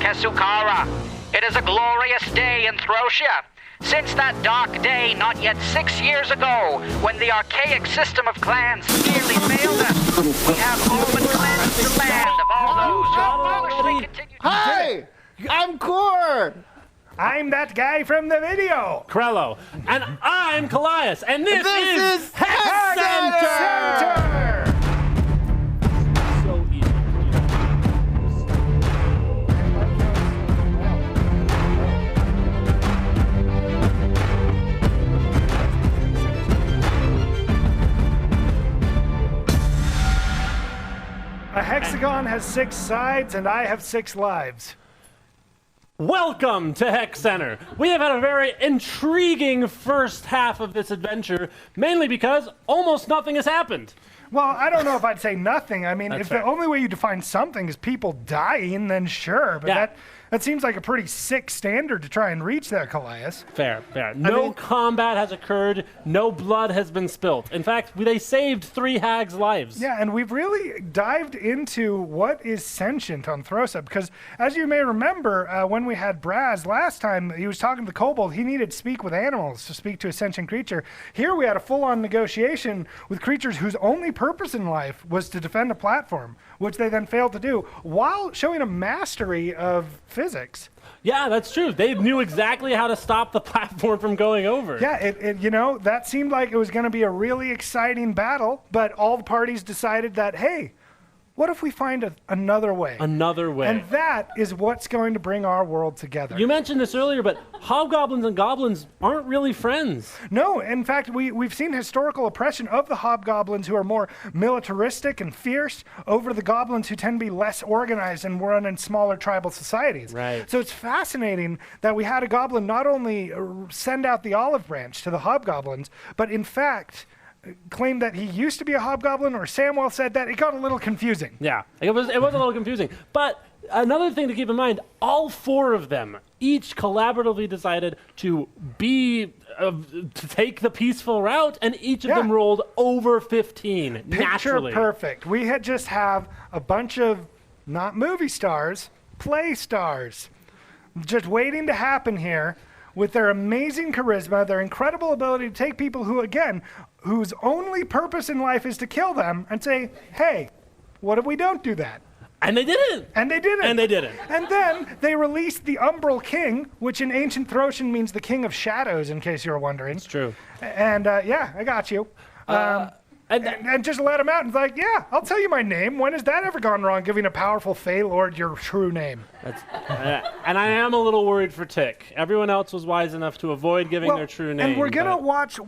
Kesukara. It is a glorious day in Throsia. Since that dark day not yet 6 years ago, when the archaic system of clans nearly failed us, we have all but cleansed the land of all those who foolishly continue to... Hi! I'm Core! I'm that guy from the video. Krello. And I'm Callias. And this is Hex Center! So easy. A hexagon has 6 sides, and I have 6 lives. Welcome to Hex Center. We have had a very intriguing first half of this adventure, mainly because almost nothing has happened. Well, I don't know if I'd say nothing. I mean, That's if fair. the only way you define something is people dying, then sure. But Yeah. that seems like a pretty sick standard to try and reach there, Callias. Fair. No combat has occurred. No blood has been spilt. In fact, they saved 3 hags' lives. Yeah, and we've really dived into what is sentient on Throsa, because as you may remember, when we had Braz last time, he was talking to the kobold. He needed to speak with animals to speak to a sentient creature. Here we had a full-on negotiation with creatures whose only purpose in life was to defend a platform, which they then failed to do, while showing a mastery of physics. Yeah, that's true. They knew exactly how to stop the platform from going over. Yeah, that seemed like it was going to be a really exciting battle, but all the parties decided that, hey, what if we find another way? Another way. And that is what's going to bring our world together. You mentioned this earlier, but hobgoblins and goblins aren't really friends. No, in fact, we've seen historical oppression of the hobgoblins who are more militaristic and fierce over the goblins who tend to be less organized and run in smaller tribal societies. Right. So it's fascinating that we had a goblin not only send out the olive branch to the hobgoblins, but in fact claimed that he used to be a hobgoblin, or Samuel said that. It got a little confusing. Yeah, it was a little confusing. But another thing to keep in mind, all 4 of them each collaboratively decided to take the peaceful route, and each of them rolled over 15 naturally. Picture perfect. We had just have a bunch of not movie stars, play stars, just waiting to happen here with their amazing charisma, their incredible ability to take people who, again, whose only purpose in life is to kill them and say, hey, what if we don't do that? And they didn't. And they didn't. And they didn't. And then they released the Umbral King, which in ancient Throtian means the King of Shadows, in case you were wondering. It's true. And yeah, I got you. And just let him out and like, yeah, I'll tell you my name. When has that ever gone wrong, giving a powerful Fey Lord your true name? And I am a little worried for Tick. Everyone else was wise enough to avoid giving their true name. And we're gonna watch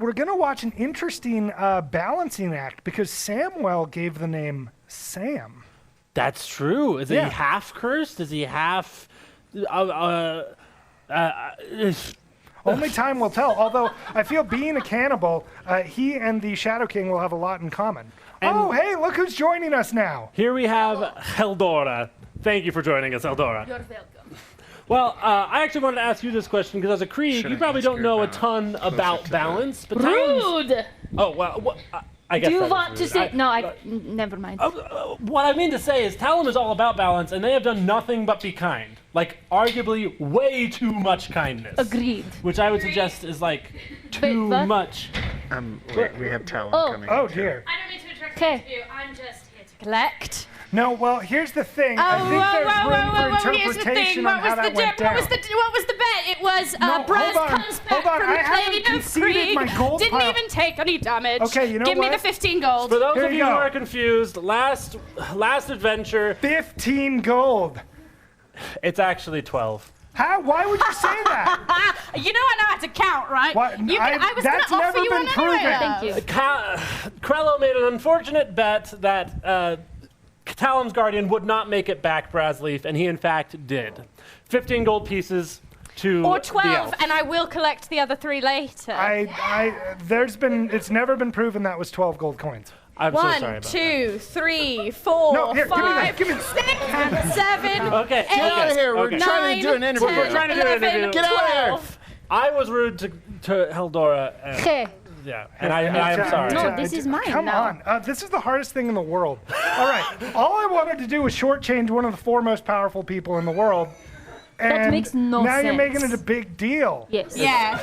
an interesting balancing act, because Samwell gave the name Sam. That's true. Is he half cursed? Is he half... Only time will tell. Although I feel being a cannibal, he and the Shadow King will have a lot in common. And hey, look who's joining us now. Here we have Heldora. Thank you for joining us, Heldora. You're welcome. Well, I actually wanted to ask you this question because as a Krieg, you probably don't know a ton about balance. But Rude! Oh, well, I guess Do you that is want to rude. say... No, never mind. What I mean to say is Talon is all about balance, and they have done nothing but be kind. Like, arguably way too much kindness. Agreed. Which I would suggest is, like, too what? much. We have Talon coming. Oh dear. I don't need to interrupt Okay. the interview. I'm just here to Collect. No, well, here's the thing. I think there's room for Here's the interpretation thing. on What how was the that went dip? down. What was the bet? It was No, Braz hold on. comes back Hold on. from I the haven't plane of conceded Krieg. my gold Didn't pile. even take any damage. Okay, you know Give me what? the 15 gold. For those Here of you you who go. are confused, last adventure, 15 gold. it's actually 12. How? Why would you say that? You know I know how to count, right? What? I was that's going to offer never you been one proven. anyway. Thank you. Krello made an unfortunate bet that Talon's Guardian would not make it back Brazleaf, and he in fact did. 15 gold pieces to Or the 12, elf. and I will collect the other 3 later. It's never been proven that was 12 gold coins. I'm so sorry 1, about 2, 3, 4, No, here, give me that, 5, give me 6, 7, Okay, 8, get out of here. We're 9, trying to do an interview. 10, We're trying to do an 11, interview. Get out of here. 12. I was rude to Heldora. Okay. Yeah, and I am sorry. No, this is mine Come now. on. This is the hardest thing in the world. All right. All I wanted to do was shortchange one of the 4 most powerful people in the world. And makes no now you're making sense. it a big deal. Yes. Yeah.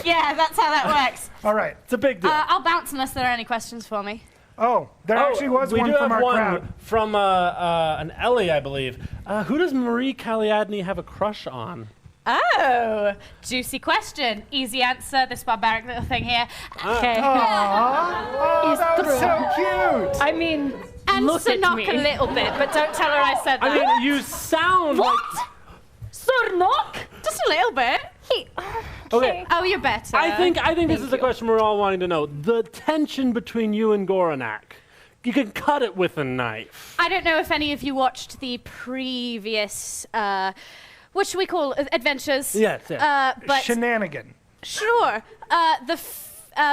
Yeah, that's how that works. All right. It's a big deal. I'll bounce unless there are any questions for me. Oh, there actually was we one do from have our one crowd. from an Ellie, I believe. Who does Marie Caliadny have a crush on? Oh, juicy question. Easy answer, this barbaric little thing here. Okay. Oh, It's that was true. so cute. I mean, And look at knock me. a little bit, but don't tell her I said that. I mean, you sound What? like. Sir Knock? Just a little bit. Okay. Oh, you're better. I think this is the question we're all wanting to know. The tension between you and Goranak. You can cut it with a knife. I don't know if any of you watched the previous, what should we call adventures? Yes, yes. But Shenanigan. sure,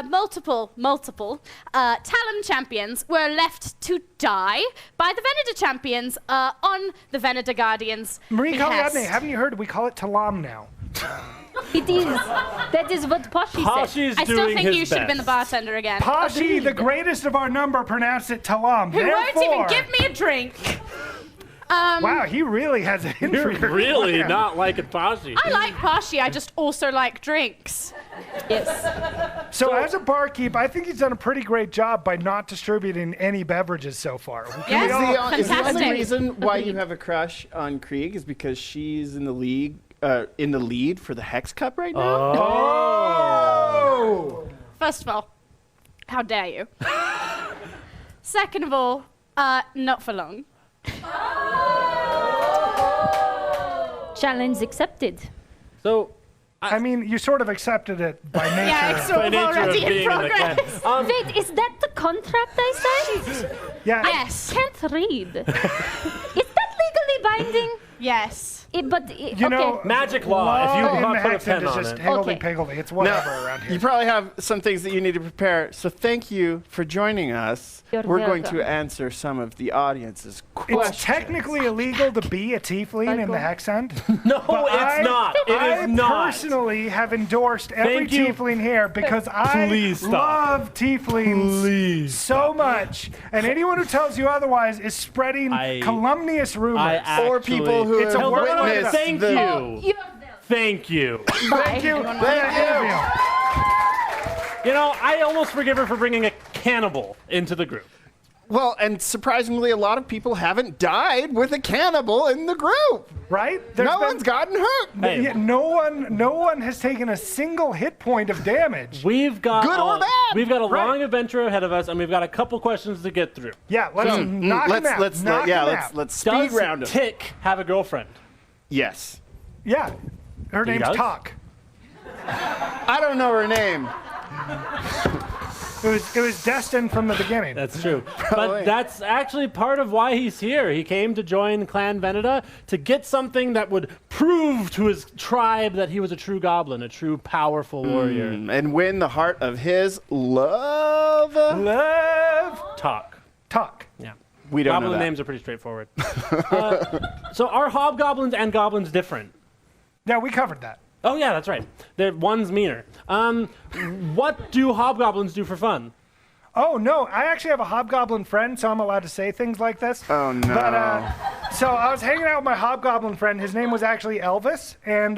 multiple Talon champions were left to die by the Venator champions on the Venator Guardians. Marie behest. Caliadne, haven't you heard? We call it Talam now. It is. That is what Poshy said. Poshy's I still doing think his you should have been the best. bartender again. Pashi, the greatest of our number, pronounced it Talam. Who won't even Therefore- give me a drink. Wow, he really has it in for You're your really clan. not liking Poshy. I like Pashi, I just also like drinks. Yes. So as a barkeep, I think he's done a pretty great job by not distributing any beverages so far. Yes, Is the only fantastic. reason why you have a crush on Krieg is because she's in the league, in the lead for the Hex Cup right now? Oh! First of all, how dare you? Second of all, not for long. Challenge accepted. So, I mean, you sort of accepted it by nature. Yeah, it's sort by of nature of already in being in the clan. progress. Wait, is that the contract I signed? Yeah. Yes. Can't read. Is that legally binding? Yes. You know, magic law, if you law in the put a Hex pen End is on just it. higgledy-piggledy. It's whatever Now, around you here. probably have some things that you need to prepare. So thank you for joining us. You're We're going welcome. to answer some of the audience's questions. It's technically illegal to be a tiefling in the Hex End. No, But it's not. It I is not. personally have endorsed every Thank you. tiefling here because I Please stop. love tieflings Please so much. And anyone who tells you otherwise is spreading calumnious rumors. Or people who It's a have word. witnessed Thank the... you. Thank you. Thank you. Thank you. You know, I almost forgive her for bringing a cannibal into the group. Well, and surprisingly, a lot of people haven't died with a cannibal in the group. Right? No one's gotten hurt. Hey. Yeah, no one has taken a single hit point of damage. We've got Good or bad. We've got a Right. long adventure ahead of us, and we've got a couple questions to get through. Yeah, let's knock him out. Knock him out. Let's speed Does round him. Tick have a girlfriend? Yes. Yeah, her He name's does? Talk. I don't know her name. It was destined from the beginning. That's true. Probably. But that's actually part of why he's here. He came to join Clan Veneta to get something that would prove to his tribe that he was a true goblin, a true powerful warrior. And win the heart of his love. Love Talk. Talk. Yeah. We don't Goblin know that. names are pretty straightforward. So are hobgoblins and goblins different? Yeah, we covered that. Oh yeah, that's right. One's meaner. What do hobgoblins do for fun? Oh no, I actually have a hobgoblin friend, so I'm allowed to say things like this. Oh, no. But so I was hanging out with my hobgoblin friend. His name was actually Elvis, and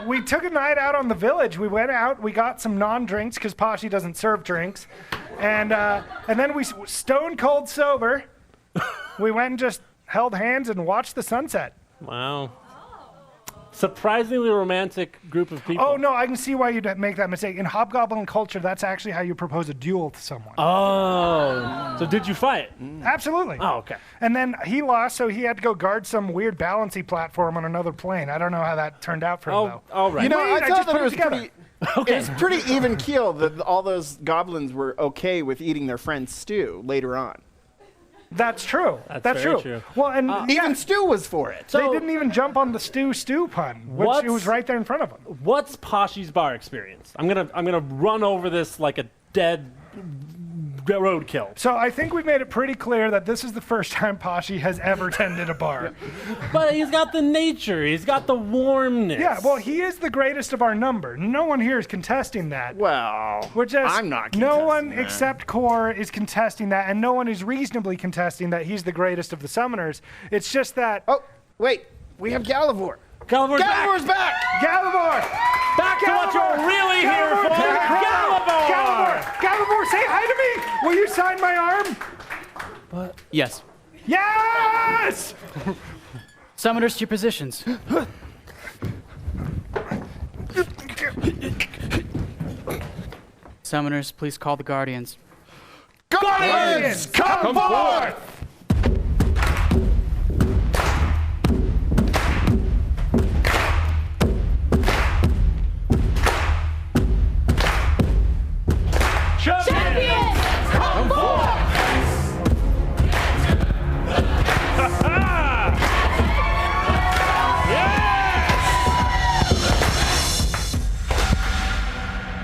we took a night out on the village. We went out, we got some non-drinks because Pashi doesn't serve drinks, and then we stone cold sober. We went and just held hands and watched the sunset. Wow. Surprisingly romantic group of people. Oh no, I can see why you'd make that mistake. In hobgoblin culture, that's actually how you propose a duel to someone. Oh. So did you fight? Absolutely. Oh, okay. And then he lost, so he had to go guard some weird balancing platform on another plane. I don't know how that turned out for him, Oh, though. all right. You know, Wait, I I thought just that put it it was together. pretty. It was pretty even keel that all those goblins were okay with eating their friend's stew later on. That's true. That's very true. Well, and Even Stu was for it. they So- didn't even jump on the stew pun, which What's- it was right there in front of them. What's Poshy's bar experience? I'm gonna run over this like a dead roadkill. So I think we've made it pretty clear that this is the first time Pashi has ever tended a bar. But he's got the nature. He's got the warmness. Yeah, well, he is the greatest of our number. No one here is contesting that. Well, We're just, I'm not. no contesting one that. except Core is contesting that, and no one is reasonably contesting that he's the greatest of the summoners. It's just that. Oh, wait. We have Galivore. Galivor's Galivore's back! Galivore! back to what you're really here for. Galivore! Galivore, say hi to me! Will you sign my arm? Yes. Yes! Summoners to your positions. Summoners, please call the Guardians. Guardians, come forth! Champions! Come forth!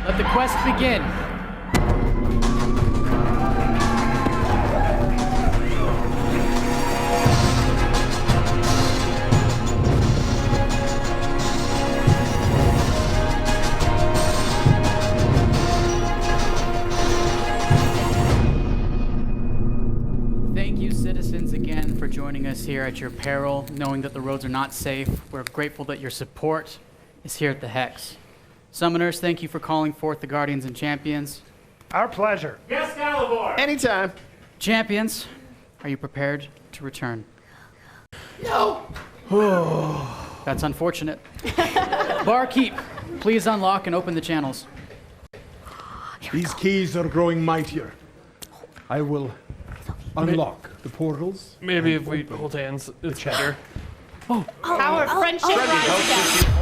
Let the quest begin. Thank you, citizens, again for joining us here at your peril, knowing that the roads are not safe. We're grateful that your support is here at the Hex. Summoners, thank you for calling forth the Guardians and Champions. Our pleasure. Yes, Galivore! Anytime. Champions, are you prepared to return? No. That's unfortunate. Barkeep, please unlock and open the channels. These keys are growing mightier. I will unlock the portals. Maybe if we hold hands, it's better. Our friendship rises again.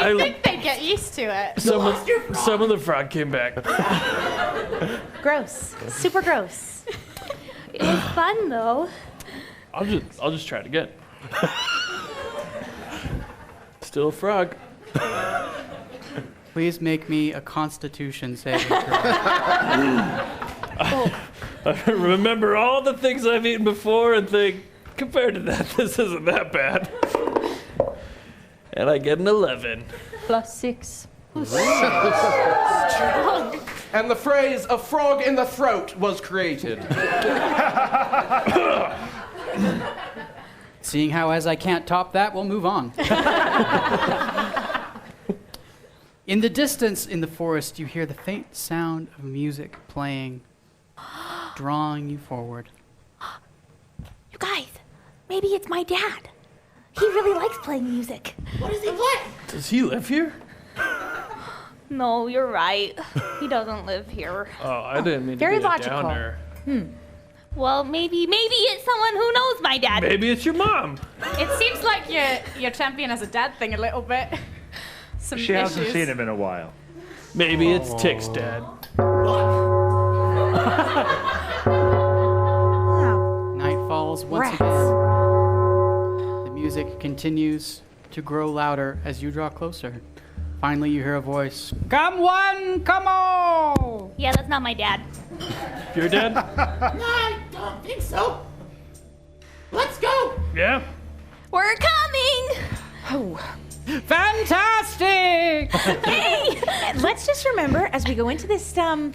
You think they'd get used to it. Some of the frog came back. Gross. Super gross. It was fun though. I'll just try it again. Still a frog. Please make me a Constitution saving throw. I remember all the things I've eaten before and think, compared to that, this isn't that bad. And I get an 11. +6. And the phrase, a frog in the throat, was created. Seeing how as I can't top that, we'll move on. In the distance in the forest, you hear the faint sound of music playing, drawing you forward. You guys, maybe it's my dad. He really likes playing music. Does he live here? No, you're right. He doesn't live here. Oh, I didn't mean Very to be a logical. downer. Well, maybe it's someone who knows my dad. Maybe it's your mom. It seems like your champion has a dad thing a little bit. Some She issues. hasn't seen him in a while. Maybe it's Tick's dad. Night falls once Rats. again. The music continues to grow louder as you draw closer. Finally, you hear a voice. Come one, come all! Yeah, that's not my dad. Your dad? I don't think so. Let's go. Yeah. We're coming! Fantastic! Hey, let's just remember as we go into this down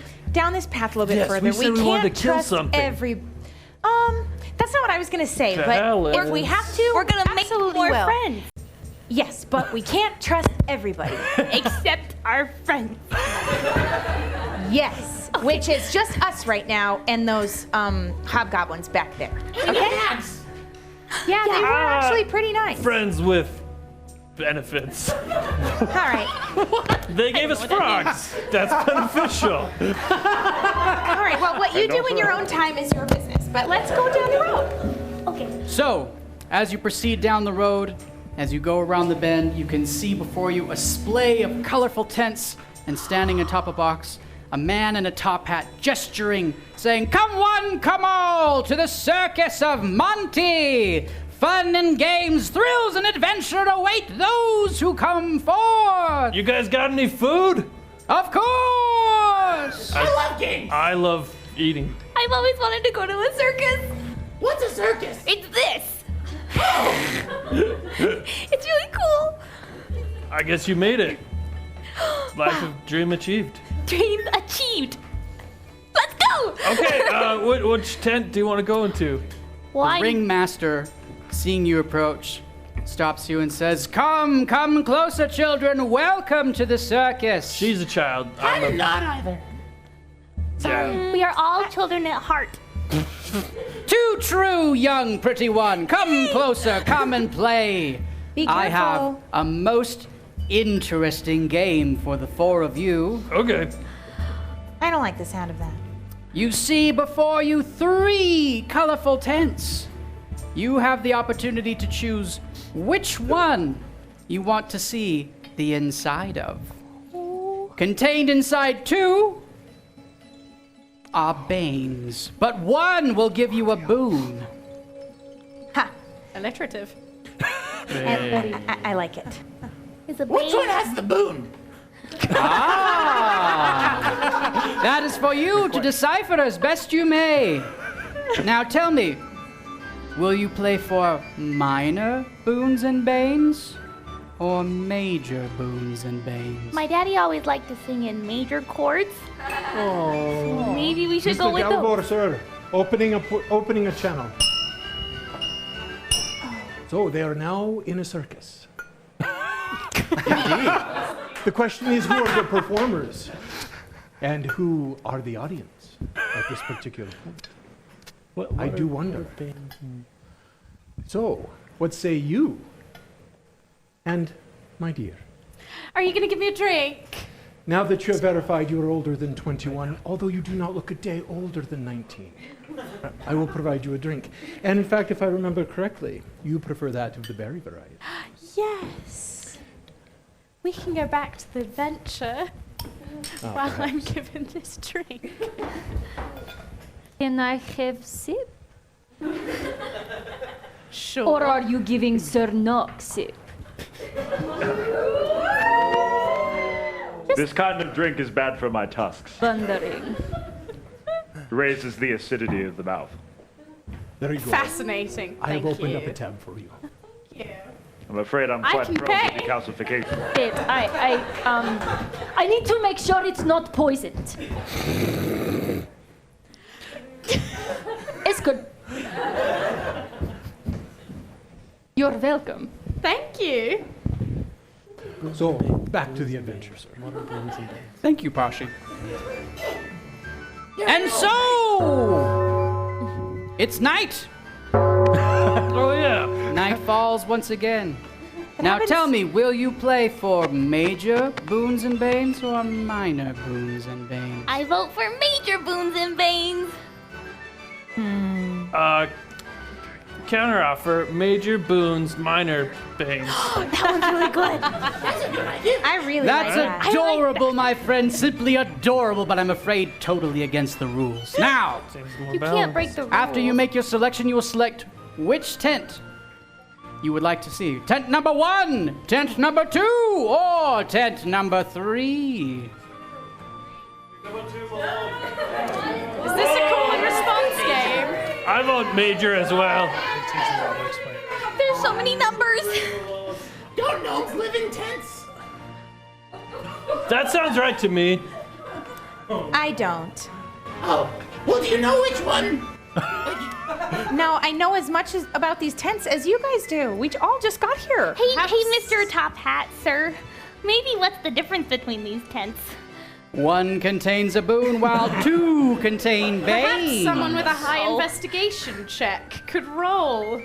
this path a little bit Yes, further, we said we wanted can't to kill trust something. every. That's not what I was gonna say. The But hell if is- we have to, We're gonna make absolutely more will. friends. Yes, but we can't trust everybody. Except our friends. Yes, which is just us right now and those hobgoblins back there. Okay. Yeah, they were actually pretty nice. Friends with benefits. All right. They gave us frogs. That's beneficial. All right. Well, what you do in your own time is your business. But let's go down the road. Okay. So, as you proceed down the road, as you go around the bend, you can see before you a splay of colorful tents, and standing atop a box, a man in a top hat gesturing, saying, "Come one, come all, to the circus of Monty! Fun and games, thrills and adventure await those who come forth! You guys got any food? Of course! I love games. I love eating. I've always wanted to go to a circus. What's a circus? It's this. It's really cool. I guess you made it. Life of dream achieved. Dream achieved. Let's go. Okay, which tent do you want to go into? The ringmaster, seeing you approach, stops you and says, Come closer, children. Welcome to the circus. She's a child. I'm not either. Yeah. We are all children at heart. Too true, young pretty one. Come closer, come and play. Be I have careful. a most interesting game for the four of you. Okay. I don't like the sound of that. You see before you 3 colorful tents. You have the opportunity to choose which one you want to see the inside of. Contained inside 2 are banes, but one will give you a boon. Ha! Alliterative. I like it. Is a Which one has the boon? That is for you to decipher as best you may. Now tell me, will you play for minor boons and banes or major boons and banes? My daddy always liked to sing in major chords. Oh. Maybe we should Mr. go with those. Galvor, sir, opening a channel. So they are now in a circus. Indeed. The question is, who are the performers? And who are the audience at this particular point? I do wonder. So, what say you? And, my dear, Are you gonna give me a drink? now that you have verified you are older than 21, although you do not look a day older than 19, I will provide you a drink. And in fact, if I remember correctly, you prefer that of the berry variety. Yes. We can go back to the adventure while I'm given this drink. Can I have sip? Sure. Or are you giving Sir Nock sip? This kind of drink is bad for my tusks. Wondering. Raises the acidity of the mouth. There you go. Fascinating. I have Thank opened you. up a tab for you. I'm afraid I'm I quite can prone to pay. decalcification. Wait, I need to make sure it's not poisoned. It's good. You're welcome. Thank you. So, back to the adventure, sir. Thank you, Pashi. And so, it's night. Oh, yeah. Night falls once again. Now tell me, will you play for major boons and banes or minor boons and banes? I vote for major boons and banes. Counteroffer, major boons, minor banes. That one's really good. That's a good idea. I really That's like that. adorable, my friend. Simply adorable, but I'm afraid totally against the rules. Now, You can't break the rules. after you make your selection, you will select which tent you would like to see. Tent number 1, tent number 2, or tent number 3. Is this a call and response game? I vote major as well. There's so many numbers. Don't gnomes live in tents? That sounds right to me. I don't. Oh, well, do you know which one? No, I know as much about these tents as you guys do. We all just got here. Hey, Mr. Top Hat, sir. Maybe what's the difference between these tents? 1 contains a boon, while 2 contain Perhaps bane. someone with a high investigation check could roll.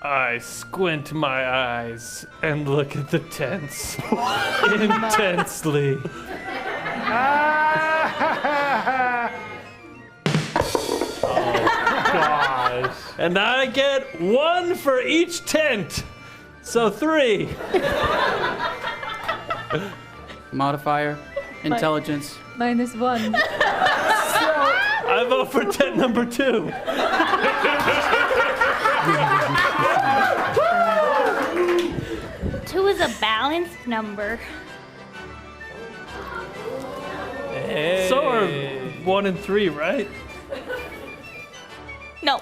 I squint my eyes and look at the tents intensely. Gosh. And I get 1 for each tent. So 3. Modifier, intelligence. -1. I vote for tent number 2. 2 is a balanced number. So are 1 and 3, right? No.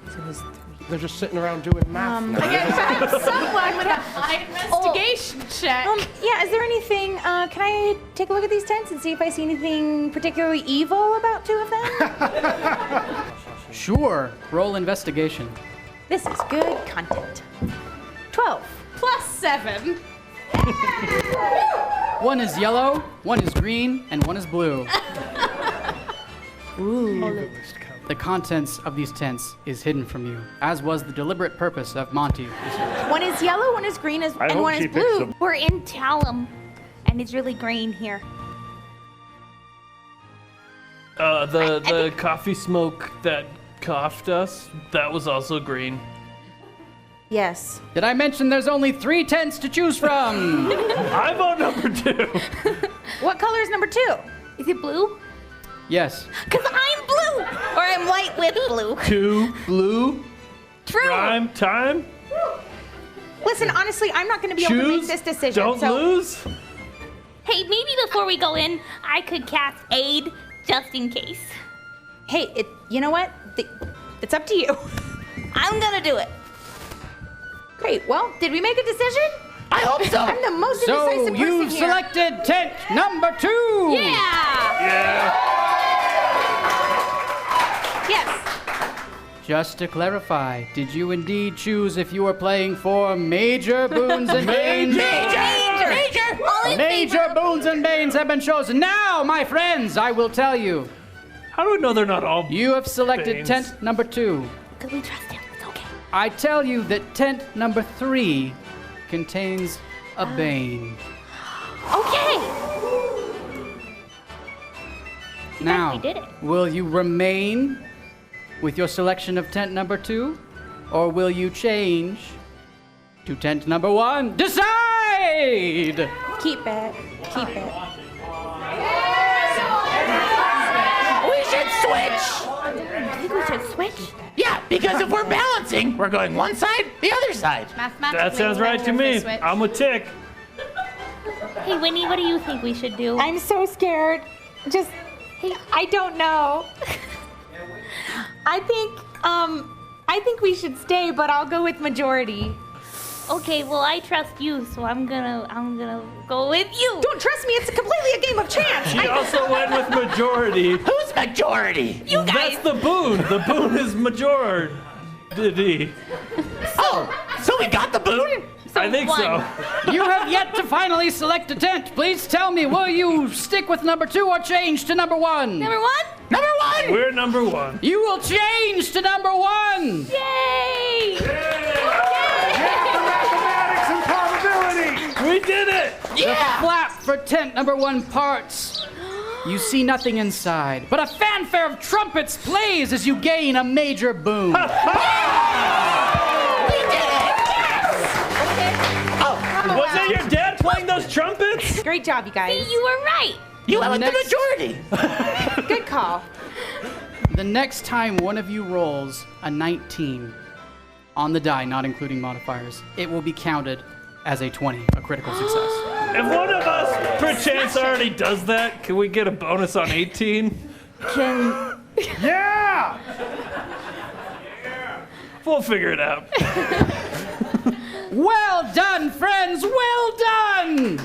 So it was 3. They're just sitting around doing math. now. Someone with a high investigation check. Yeah, is there anything, can I take a look at these tents and see if I see anything particularly evil about 2 of them? Sure. Roll investigation. This is good content. 12. Plus 7. One is yellow, one is green, and one is blue. Ooh. The contents of these tents is hidden from you, as was the deliberate purpose of Monty. One is yellow, one is green, and hope one she is picks blue. them. We're in Talum, and it's really green here. The coffee smoke that coughed us, that was also green. Yes. Did I mention there's only 3 tents to choose from? I vote number 2. What color is number 2? Is it blue? Yes. Because I'm blue! Or I'm white with blue. 2 blue. True! Prime time. Listen, honestly, I'm not going to be able to make this decision. Don't so lose. Hey, maybe before we go in, I could cast Aid just in case. Hey, you know what? It's up to you. I'm gonna do it. Great. Well, did we make a decision? I hope so. I'm the most So indecisive person you've here. selected tent number 2. Yeah! Yes. Just to clarify, did you indeed choose if you were playing for major boons and banes? Major! All in Major favor. boons and banes have been chosen. Now, my friends, I will tell you. How do we know they're not all? You have selected Banes. tent number 2. Because we trust him. It's okay. I tell you that tent number 3 contains a bane. Okay! Now, we did it. will you remain with your selection of tent number 2, or will you change to tent number 1? Decide! Keep it. Keep it. We should switch. I think we should switch. Yeah, because if we're balancing, we're going one side, the other side. Mathematically, That sounds right to me. I'm with Tick. Hey, Winnie, what do you think we should do? I'm so scared. Just, I don't know. I think we should stay, but I'll go with majority. Okay, well, I trust you, so I'm gonna go with you. Don't trust me. It's completely a game of chance. She also went with majority. Who's majority? You guys. That's the boon. The boon is majority. Oh, so we got the boon? I think so. You have yet to finally select a tent. Please tell me, will you stick with number 2 or change to number 1? Number 1? Number 1! We're number 1. You will change to number 1! Yay! Mathematics and probability. We did it! The flap for tent number 1 parts. You see nothing inside, but a fanfare of trumpets plays as you gain a major boon. Was it your dad playing those trumpets? Great job, you guys. See, you were right. You went with the majority. Good call. The next time one of you rolls a 19 on the die, not including modifiers, it will be counted as a 20, a critical success. If one of us, perchance, already does that, can we get a bonus on 18? Yeah! We'll figure it out. Well done, friends! Well done!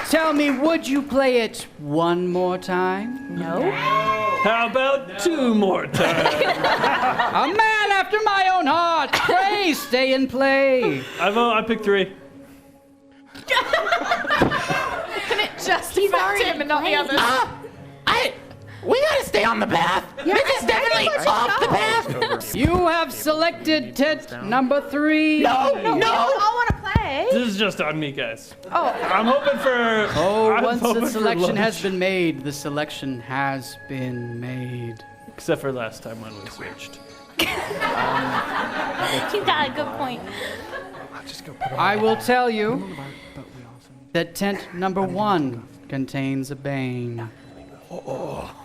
Tell me, would you play it one more time? No. How about 2 more times? A man after my own heart! Pray, stay and play! I picked 3. Can it just affect him and not the others? We gotta stay on the path. This is definitely off the path. You have selected tent number 3. No. We don't all want to play. This is just on me, guys. Oh. I'm hoping for. Once the hoping for selection has lunch. been made, the selection has been made. Except for last time when we switched. You got a good point. I will tell you that tent number 1 contains a bane.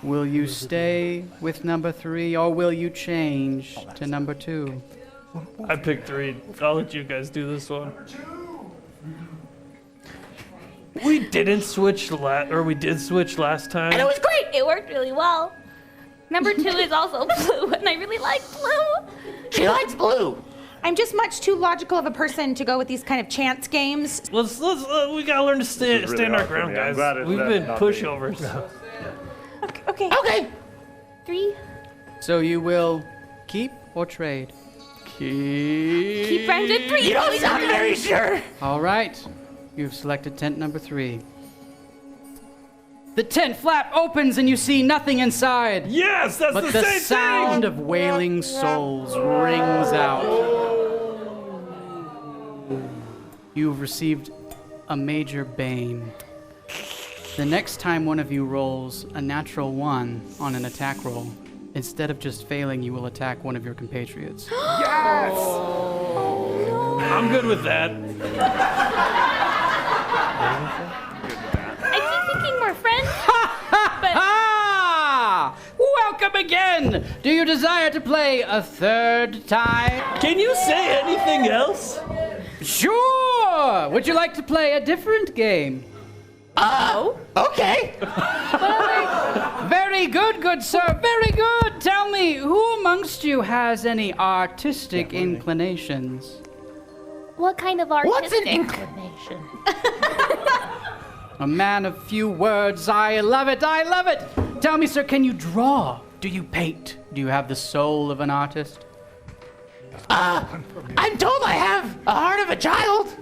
Will you stay with number 3 or will you change to number 2? I picked 3. I'll let you guys do this one. We didn't switch we did switch last time. And it was great. It worked really well. Number 2 is also blue, and I really like blue. She likes blue. I'm just much too logical of a person to go with these kind of chance games. Let's we gotta learn to stand our ground, guys. We've been pushovers. Okay. 3. So you will keep or trade? Keep round at 3. You don't sound very sure. All right. You've selected tent number 3. The tent flap opens and you see nothing inside. Yes, that's but the the same sound thing. of wailing souls rings out. You've received a major bane. The next time one of you rolls a natural 1 on an attack roll, instead of just failing, you will attack one of your compatriots. Yes! I'm good with that. I keep thinking we're friends. Welcome again! Do you desire to play a third time? Can you say anything else? Sure! Would you like to play a different game? Okay. Very good, good sir, very good! Tell me, who amongst you has any artistic inclinations? What kind of artistic? What's an inclination? A man of few words, I love it, I love it! Tell me, sir, can you draw? Do you paint? Do you have the soul of an artist? I'm told I have a heart of a child.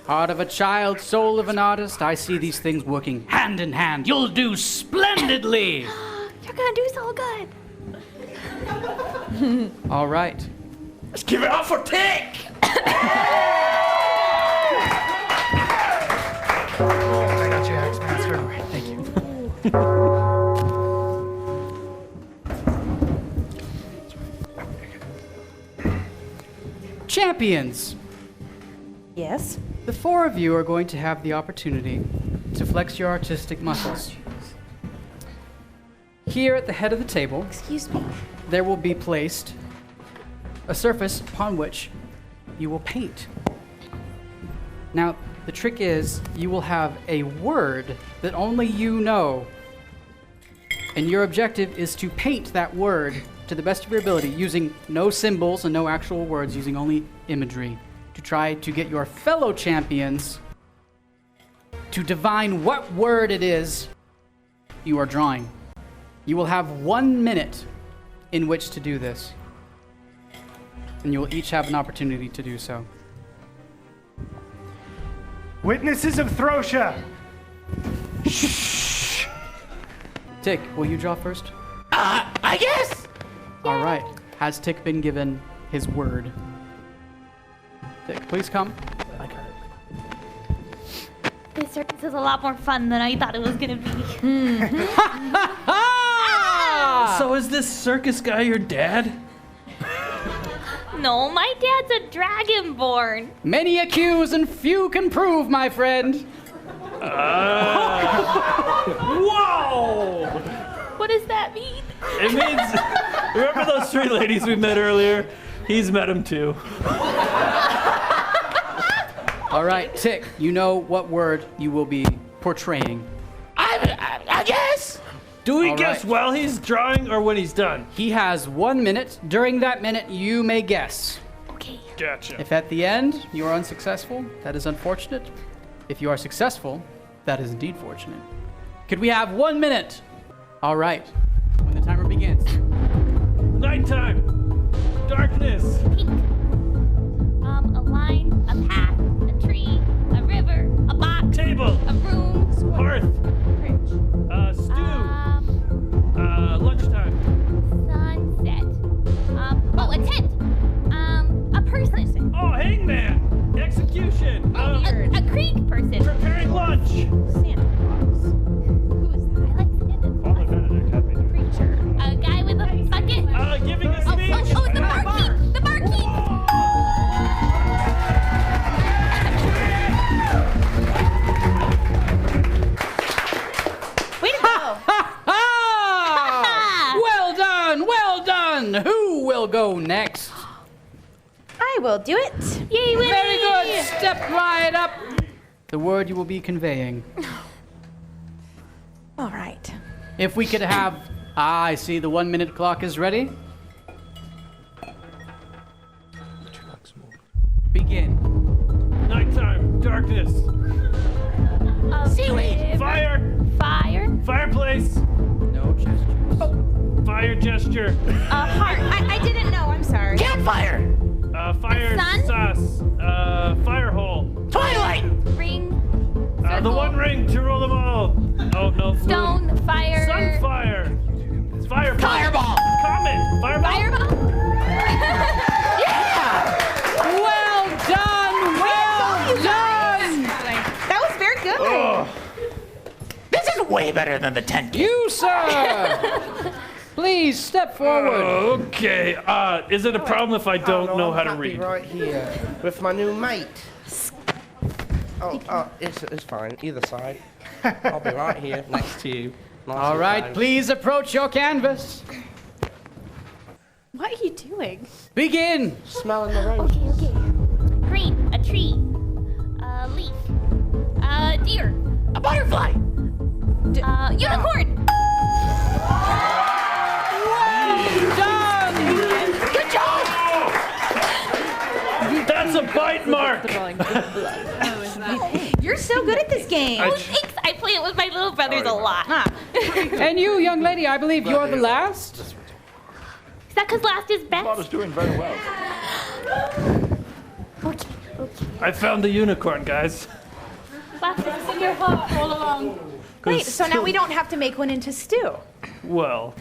Heart of a child, soul of an artist. I see these things working hand in hand. You'll do splendidly! You're gonna do so good. All right. Let's give it up for Tick! I got you, X-Master. Thank you. Champions! Yes. The 4 of you are going to have the opportunity to flex your artistic muscles. Here at the head of the table, Excuse me. there will be placed a surface upon which you will paint. Now, the trick is you will have a word that only you know. And your objective is to paint that word to the best of your ability using no symbols and no actual words, using only imagery, to try to get your fellow champions to divine what word it is you are drawing. You will have 1 minute in which to do this. And you will each have an opportunity to do so. Witnesses of Throsia. Tick, will you draw first? I guess. All right. Has Tick been given his word? Tick, please come. This circus is a lot more fun than I thought it was gonna be. So is this circus guy your dad? No, my dad's a dragonborn. Many accuse and few can prove, my friend. Whoa! What does that mean? It means, remember those 3 ladies we met earlier? He's met them too. All right, Tick, you know what word you will be portraying. I guess. Do we All guess right. while he's drawing or when he's done? He has 1 minute. During that minute, you may guess. Okay. Gotcha. If at the end you are unsuccessful, that is unfortunate. If you are successful, that is indeed fortunate. Could we have 1 minute? All right. When the timer begins. Nighttime. Darkness. Pink. A line, a path, a tree, a river, a box, Table. a room, Hearth. Stew. Lunchtime. sunset. A tent. A person. Oh, hangman. Execution. A Greek person. Preparing lunch. Santa Claus. Who is that? I like Santa Father Benedict had me do it. Preacher. A guy with a bucket. Giving a speech. Oh, the barkeep. The barkeep. Way to go. Well done, well done. Who will go next? I will do it. Yay, Winnie! Very good. Step right up. The word you will be conveying. All right. If we could have... I see the 1 minute clock is ready. Begin. Nighttime, darkness, Seaweed. fire, Fire. fireplace, No gestures. fire gesture, Heart. I didn't know. I'm sorry. Campfire. fire sun? sauce, fire hole, Twilight. Ring. the one ring to rule them all. Oh no, food. Stone. Fire. Sunfire, fireball, Fireball. comet, fireball. Fireball. Well done! Well done! That was very good. This is way better than the tent. You, sir! Please step forward. Okay, is it a problem if I don't know how to read? Right here with my new mate. Oh, it's fine. Either side. I'll be right here next to you. Nice All and right, fine. please approach your canvas. What are you doing? Begin. Smelling the rose. Okay. Green. A tree. A leaf. A deer. A butterfly. Unicorn. Well done! Good job. That's a bite mark. You're so good at this game. Oh, thanks. I play it with my little brothers a lot. And you, young lady, I believe you're the last. Is that because last is best? Bob is doing very well. Okay. I found the unicorn, guys. Last is in your heart all along. Wait, so now we don't have to make one into stew. Well.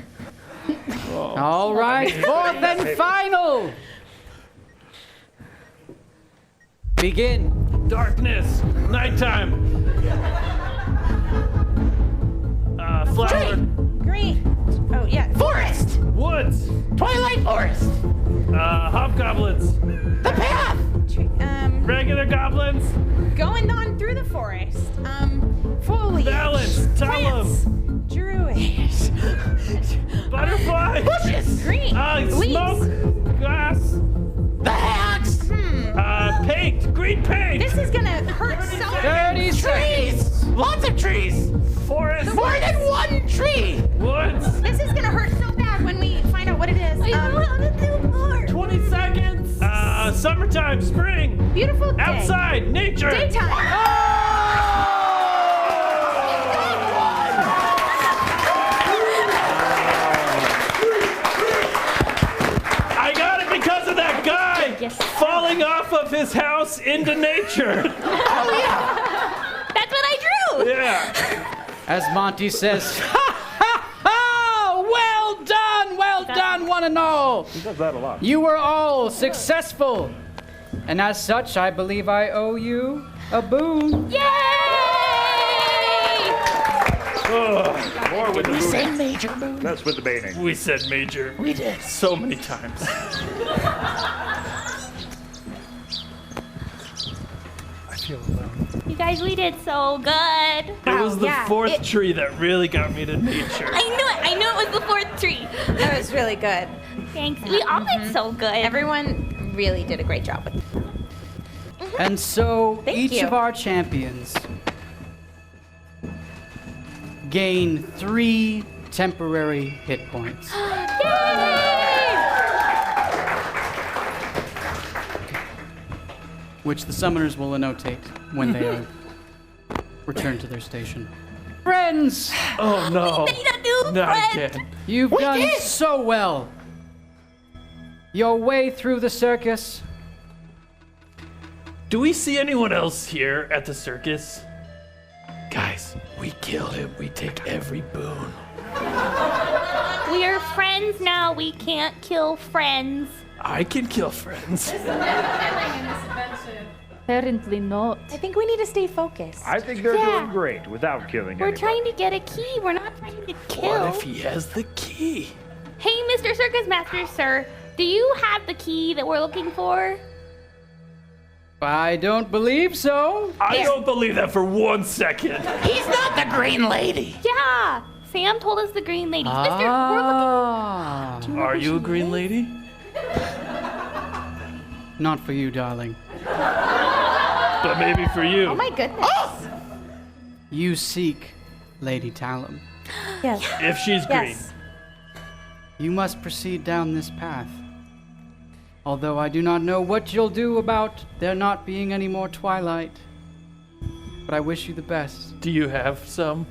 All right, fourth and final. Begin. Darkness, nighttime. Flower, Green. Oh, yeah. Forest. woods, Twilight forest. hobgoblins, The path. regular goblins, Going on through the forest. Foliage. balance, tell Plants. them, Druids. butterfly, Bushes. Green. smoke, glass, The hags. paint, green paint, This is gonna hurt so 30 seconds. Trees. Lots of trees. forest, More than one tree. woods, This is gonna hurt so bad when we find out what it is. I don't know how to do more. 20 seconds, summertime, spring, Beautiful day. outside, nature. Daytime. I got it because of that guy falling off of his house into nature. Oh yeah. That's what I drew. Yeah. As Monty says, ha ha ha! Well done, one and all. He does that a lot. You were all successful. And as such, I believe I owe you a boon. Yay! Or with the We say booting. major boom. That's with the baiting. We said major. We did. So many times. I feel alone. You guys, we did so good. It was the yeah, fourth tree that really got me to nature. I knew it. I knew it was the fourth tree. That was really good. Thanks. We all did so good. Everyone really did a great job with it. And so Thank each you. of our champions gain 3 temporary hit points. Which the summoners will annotate when they are returned to their station. Friends! Oh no. Need a new Not friend. again. You've done so well. Your way through the circus. Do we see anyone else here at the circus? Guys, we kill him. We take every boon. We are friends now. We can't kill friends. I can kill friends. Apparently not. I think we need to stay focused. I think they're Yeah. doing great without killing We're anybody. trying to get a key. We're not trying to kill. What if he has the key? Hey, Mr. Circus Master, sir. Do you have the key that we're looking for? I don't believe so. I don't believe that for 1 second. He's not the green lady. Yeah. Sam told us the green lady. Mister, Ah. Are you a green lady? Not for you, darling. But maybe for you. Oh my goodness. You seek Lady Talum. we're looking. Yes. If she's green. Yes. You must proceed down this path. Although I do not know what you'll do about there not being any more twilight. But I wish you the best. Do you have some?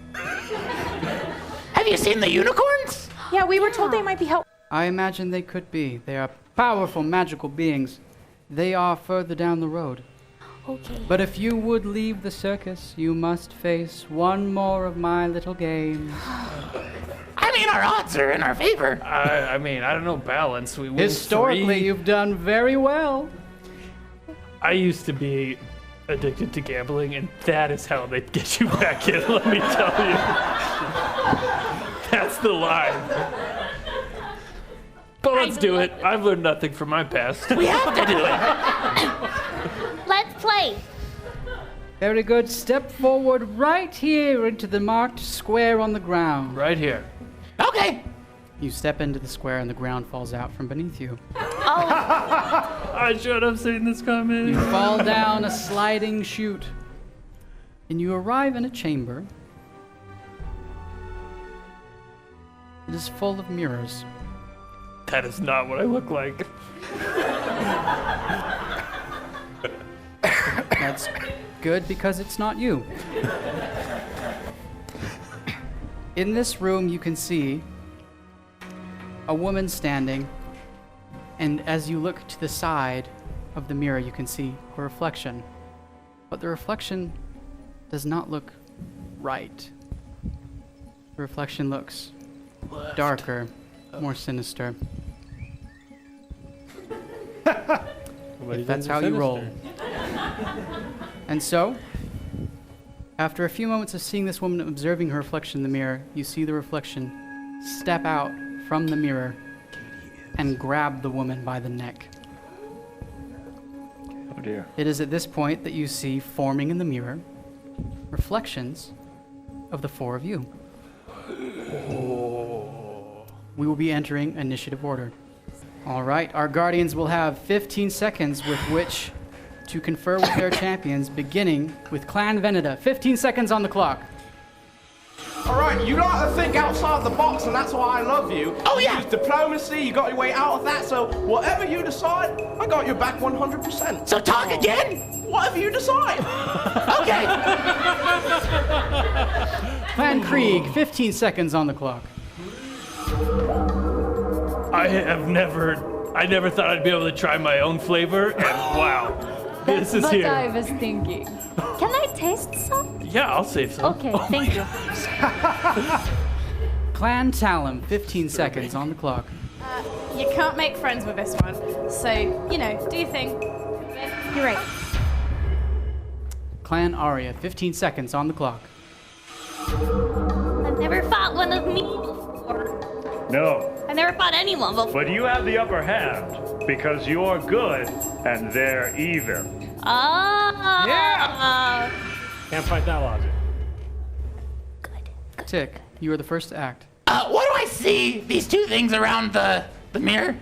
Have you seen the unicorns? Yeah, we were told they might be helpful. I imagine they could be. They are powerful magical beings. They are further down the road. Okay. But if you would leave the circus, you must face one more of my little games. I mean, our odds are in our favor. I mean, I don't know balance. We win Historically, 3. you've done very well. I used to be addicted to gambling, and that is how they get you back in, let me tell you. That's the line. But let's do it. I've learned nothing from my past. We have to do it. Let's play. Very good. Step forward right here into the marked square on the ground. Right here. Okay. You step into the square and the ground falls out from beneath you. Oh. I should have seen this coming. You fall down a sliding chute. And you arrive in a chamber. It is full of mirrors. That is not what I look like. That's good because it's not you. In this room, you can see a woman standing, and as you look to the side of the mirror, you can see a reflection. But the reflection does not look right. The reflection looks darker, more sinister. If that's how you roll. And so, after a few moments of seeing this woman observing her reflection in the mirror, you see the reflection step out from the mirror and grab the woman by the neck. Oh dear. It is at this point that you see forming in the mirror reflections of the four of you. We will be entering initiative order. All right, our guardians will have 15 seconds with which to confer with their champions, beginning with Clan Veneta. 15 seconds on the clock. All right, you like to think outside the box, and that's why I love you. Oh, yeah. You use diplomacy, you got your way out of that, so whatever you decide, I got your back 100%. So talk again? Whatever you decide. Okay. Clan Krieg, 15 seconds on the clock. I never thought I'd be able to try my own flavor, and wow, this is what here. I was thinking. Can I taste some? Yeah, I'll save some. Okay, thank you. Clan Talum, 15 seconds on the clock. You can't make friends with this one, so, you know, do your thing. You're right. Clan Arya, 15 seconds on the clock. I've never fought one of me before. No, I've never fought anyone before. but you have the upper hand because you're good and they're evil. Yeah. Can't fight that logic. Tick, you are the first to act. What do I see? These two things around the mirror?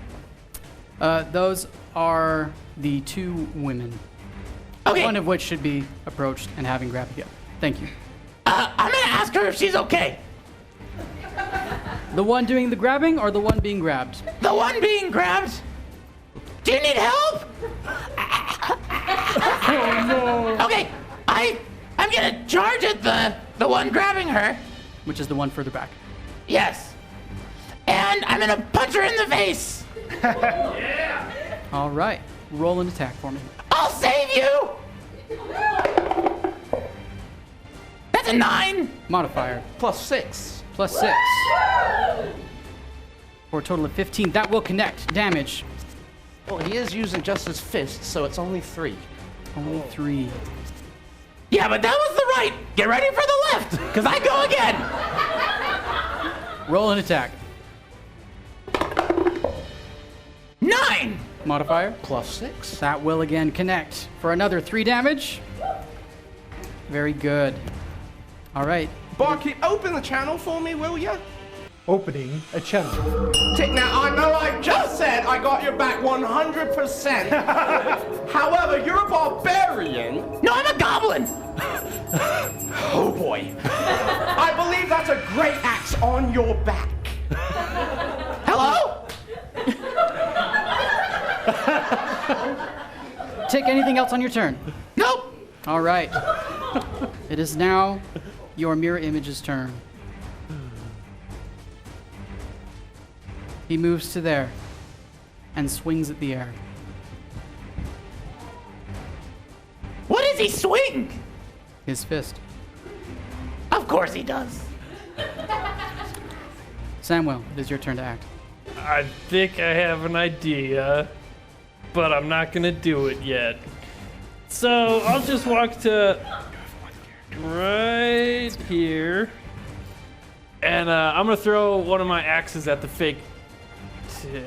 Those are the two women. Okay. One of which should be approached and having grabbed you. Thank you. I'm gonna ask her if she's okay. The one doing the grabbing or the one being grabbed? The one being grabbed? Do you need help? Oh no. Okay, I'm gonna charge at the one grabbing her. Which is the one further back. Yes. And I'm gonna punch her in the face. All right. Roll an attack for me. I'll save you. That's a 9. Modifier. +6. +6. For a total of 15. That will connect. Damage. Well, he is using just his fist, so it's only 3. Only 3. Yeah, but that was the right. Get ready for the left, because I go again. Roll an attack. 9. Modifier. +6. That will again connect for another 3 damage. Very good. All right. Barkeep, open the channel for me, will ya? Opening a channel. Tick, now I know I just said I got your back 100%. However, you're a barbarian. No, I'm a goblin. Oh boy. I believe that's a great axe on your back. Hello? Tick, anything else on your turn? Nope. All right. It is now your mirror image's turn. He moves to there and swings at the air. What does he swing? His fist. Of course he does. Samuel, it is your turn to act. I think I have an idea, but I'm not gonna do it yet. So I'll just walk to right here, and I'm gonna throw one of my axes at the fake.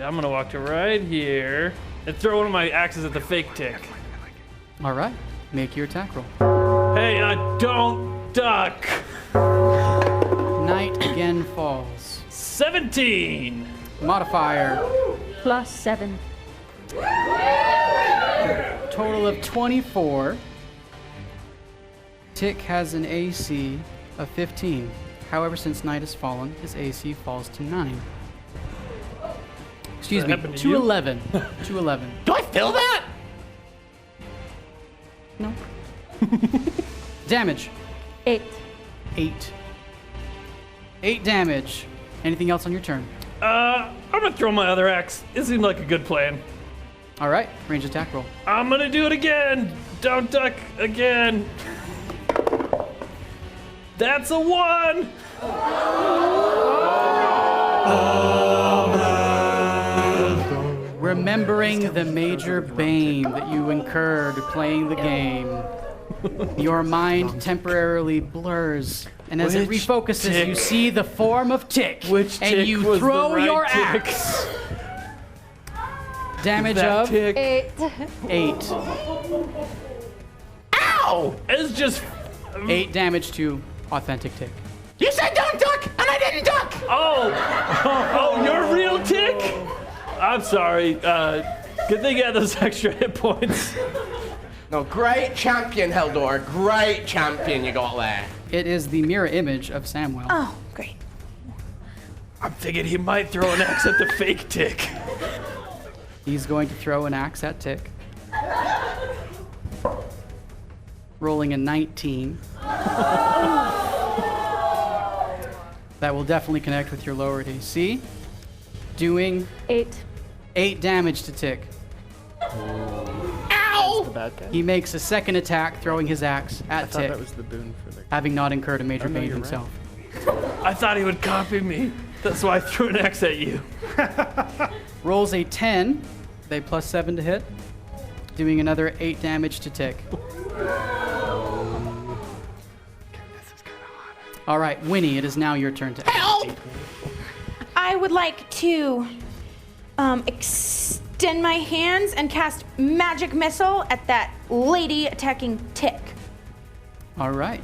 I'm gonna walk to right here and throw one of my axes at the fake tick. All right, make your attack roll. Hey, don't duck. Night again falls. 17. Modifier. +7. Total of 24. Tick has an AC of 15. However, since night has fallen, his AC falls to 9. Excuse me, to 11. To 11. Do I feel that? No. Damage. 8. 8. 8 damage. Anything else on your turn? I'm gonna throw my other axe. It seemed like a good plan. All right, range attack roll. I'm gonna do it again. Don't duck again. That's a 1. Remembering the major bane that you incurred playing the game, your mind temporarily blurs, and as it Which refocuses, tick? you see the form of Tick, Which and tick you was the throw right your tick? axe. Damage That of tick. 8. Ow! It's just 8 damage to authentic Tick. You said don't duck, and I didn't duck. Oh, you're real tick? I'm sorry. Good thing you had those extra hit points. No, great champion, Heldor. Great champion you got there. It is the mirror image of Samwell. Oh, great. I'm thinking he might throw an axe at the fake tick. He's going to throw an axe at Tick. Rolling a 19. That will definitely connect with your lowered AC. Doing 8 damage to Tick. Ow! The bad guy. He makes a second attack, throwing his axe at I thought Tick, that was the boon for the. having not incurred a major Oh, no, bane you're himself. I thought he would copy me. That's why I threw an axe at you. Rolls a 10, they +7 to hit, doing another 8 damage to Tick. All right, Winnie, it is now your turn to Help! I would like to extend my hands and cast magic missile at that lady attacking Tick. All right.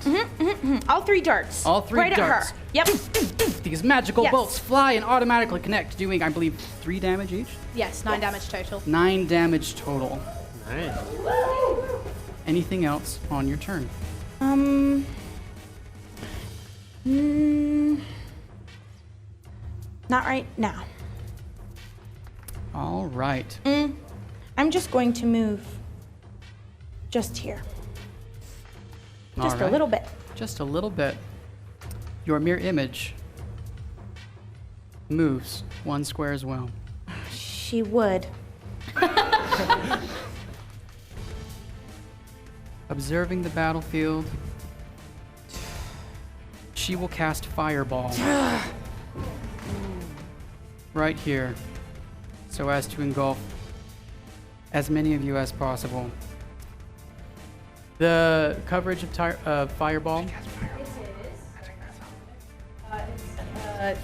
All 3 darts. All 3 right darts. at her. Yep. These magical Yes. bolts fly and automatically connect, doing, I believe, 3 damage each? Yes, 9 damage total. 9 damage total. Nice. Anything else on your turn? Not right now. All right. I'm just going to move just here. All Just a right. little bit. Just a little bit. Your mirror image moves 1 square as well. She would. Observing the battlefield, she will cast Fireball. Right here, so as to engulf as many of you as possible. The coverage of Fireball, I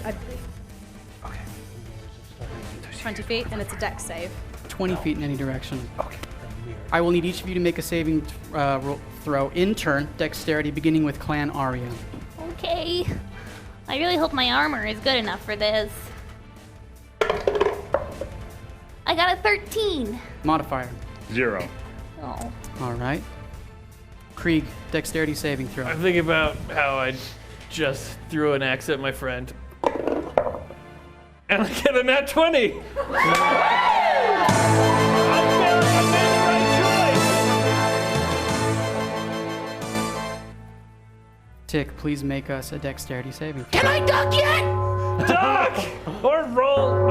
believe. 20 feet, and it's a dex save. 20 feet in any direction. I will need each of you to make a saving throw in turn, dexterity, beginning with Clan Arya. Okay. I really hope my armor is good enough for this. I got a 13. Modifier. 0. Oh. All right. Krieg, dexterity saving throw. I'm thinking about how I just threw an axe at my friend. And I get a nat 20. Tick, please make us a dexterity saving throw. Can I duck yet? Duck! Or roll.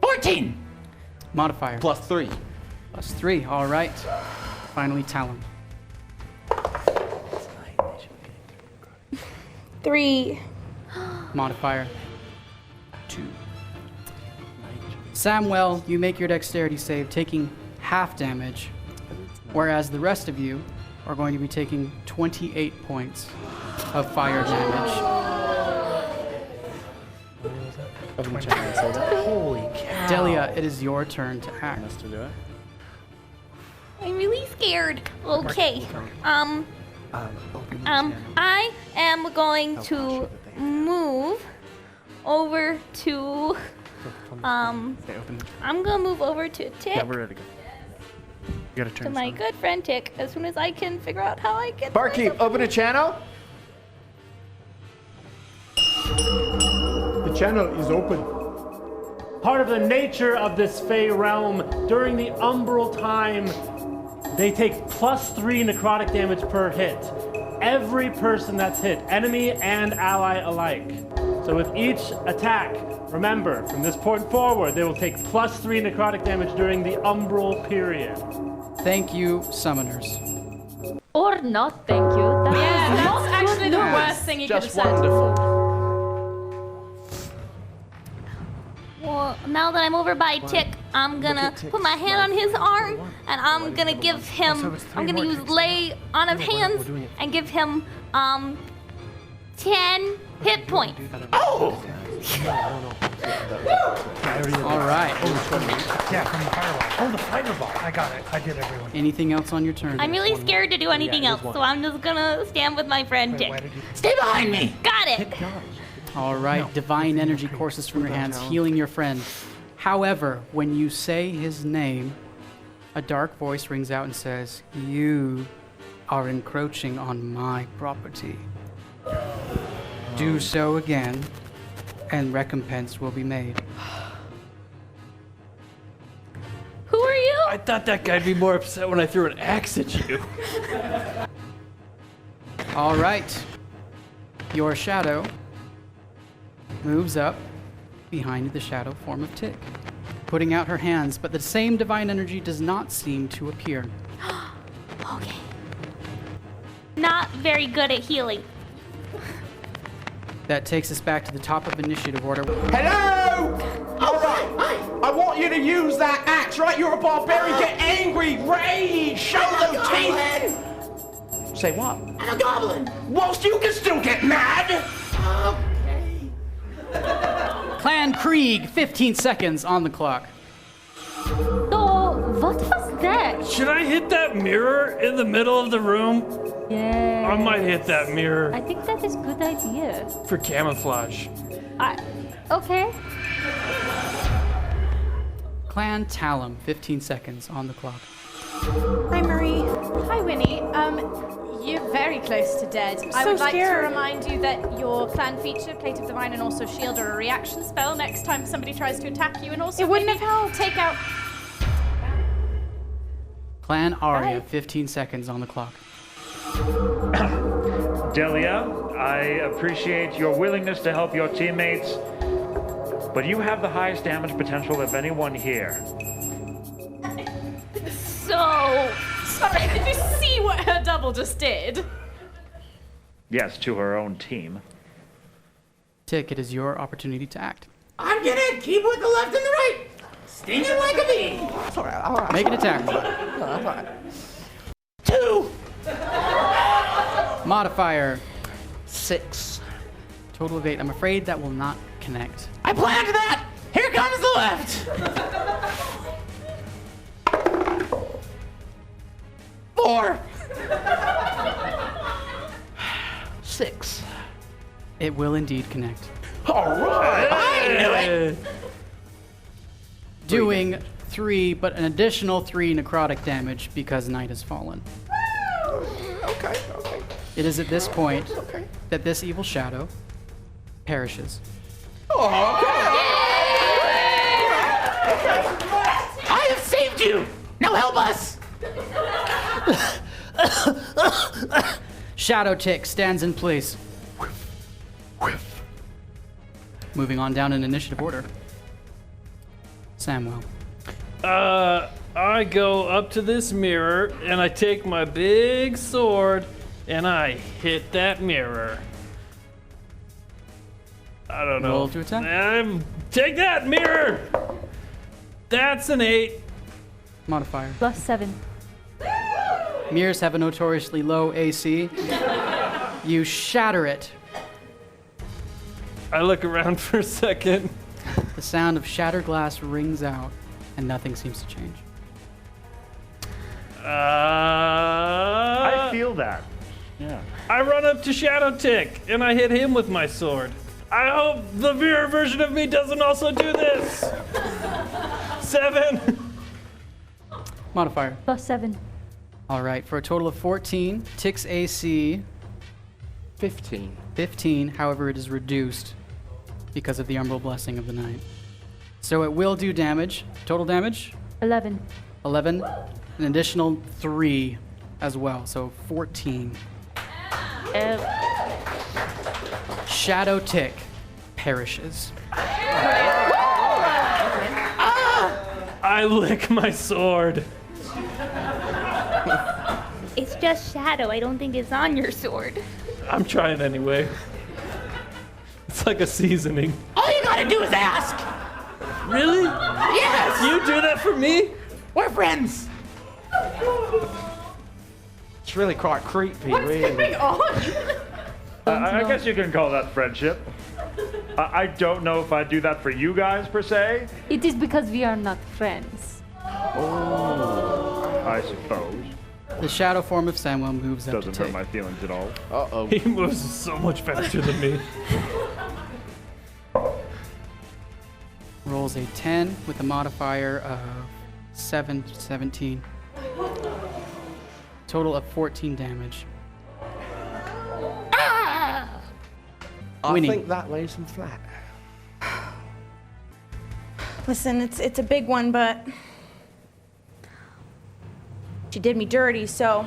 14. Modifier. +3. +3. All right. Finally, Talon. 3. Modifier. 2. Samwell, you make your dexterity save, taking half damage, whereas the rest of you are going to be taking 28 points of fire damage. Holy cow. Delia, it is your turn to act. I'm really scared. Okay. I am going to move over to I'm gonna move over to Tick. Yeah, we're ready to go. You gotta turn To my good friend Tick as soon as I can figure out how I get Barkeep, open a channel. The channel is open. Part of the nature of this Fey realm, during the umbral time, they take +3 necrotic damage per hit. Every person that's hit, enemy and ally alike. So with each attack, remember, from this point forward, they will take +3 necrotic damage during the umbral period. Thank you, summoners. Or not, thank you. That Yeah, was that's not actually good the news. worst thing you could have Just said. wonderful. Well, now that I'm over by Tick, I'm gonna put my hand on his arm and I'm gonna give him, I'm gonna use lay on of hands and give him 10 hit points. Oh! All right. Yeah, from the fireball. Oh, the fireball. I got it. I did everyone. Anything else on your turn? I'm really scared to do anything else, so I'm just gonna stand with my friend Tick. Stay behind me. Got it. All right, divine energy courses from your hands, healing your friend. However, when you say his name, a dark voice rings out and says, "You are encroaching on my property. Do so again, and recompense will be made." Who are you? I thought that guy'd be more upset when I threw an axe at you. All right, your shadow moves up behind the shadow form of Tick, putting out her hands, but the same divine energy does not seem to appear. Okay. Not very good at healing. That takes us back to the top of initiative order. Hello! Alright, I want you to use that axe, right? You're a barbarian, get angry, rage, show those teeth! Say what? I'm a goblin. Whilst you can still get mad! Clan Krieg, 15 seconds on the clock. So, what was that? Should I hit that mirror in the middle of the room? Yeah. I might hit that mirror I think that is good idea. for camouflage. Okay. Clan Talum, 15 seconds on the clock. Hi, Marie. Hi, Winnie. You're very close to dead. I so would like scared. to remind you that your clan feature, Plate of Divine, and also Shield are a reaction spell next time somebody tries to attack you, and also It wouldn't maybe have helped. take out. Clan Arya, 15 seconds on the clock. Delia, I appreciate your willingness to help your teammates, but you have the highest damage potential of anyone here. So sorry. Did you see what her double just did? Yes, to her own team. Tick, it is your opportunity to act. I'm gonna keep with the left and the right. Stinging like a bee. Alright. Make an attack. 2. Modifier, 6. total of 8. I'm afraid that will not connect. I planned that. Here comes the left. 4. 6. It will indeed connect. All right. I knew it. doing 3, but an additional 3 necrotic damage because night has fallen. Okay. It is at this point that this evil shadow perishes. I have saved you. Now help us. Shadow Tick stands in place. Moving on down in initiative order. Samuel. I go up to this mirror and I take my big sword and I hit that mirror. I don't know. Roll to attack. Take that mirror. That's an 8. Modifier. +7. Mirrors have a notoriously low AC. You shatter it. I look around for a second. The sound of shattered glass rings out, and nothing seems to change. I feel that. Yeah. I run up to Shadow Tick and I hit him with my sword. I hope the mirror version of me doesn't also do this. 7. Modifier. +7. All right, for a total of 14. Tick's AC 15. 15. However, it is reduced because of the Umbral Blessing of the Night. So it will do damage. Total damage? 11. 11. An additional 3 as well, so 14. Shadow Tick perishes. I lick my sword. It's just shadow. I don't think it's on your sword. I'm trying anyway. It's like a seasoning. All you gotta do is ask. Really? Yes. You do that for me? We're friends. It's really quite creepy, What's really. going on? I guess you can call that friendship. I don't know if I'd do that for you guys, per se. It is because we are not friends. Oh, I suppose. The shadow form of Samuel moves up Doesn't to hurt Tick. my feelings at all. Uh-oh. He moves so much faster than me. Rolls a 10 with a modifier of 7 to 17. Total of 14 damage. I Winnie. think that lays him flat. Listen, it's a big one, but she did me dirty, so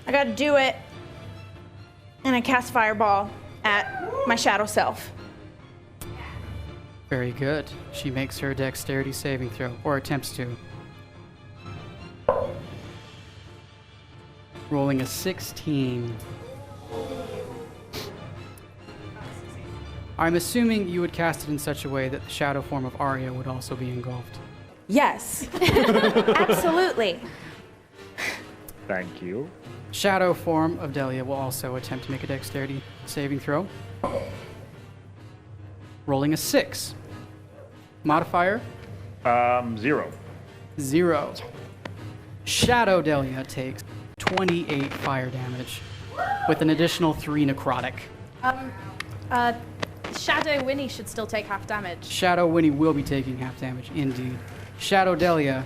I gotta do it. And I cast Fireball at my shadow self. Very good. She makes her dexterity saving throw, or attempts to. Rolling a 16. I'm assuming you would cast it in such a way that the shadow form of Arya would also be engulfed. Yes. Absolutely. Thank you. Shadow form of Delia will also attempt to make a dexterity saving throw. Rolling a 6. Modifier? 0. 0. Shadow Delia takes 28 fire damage with an additional 3 necrotic. Shadow Winnie should still take half damage. Shadow Winnie will be taking half damage, indeed. Shadow Delia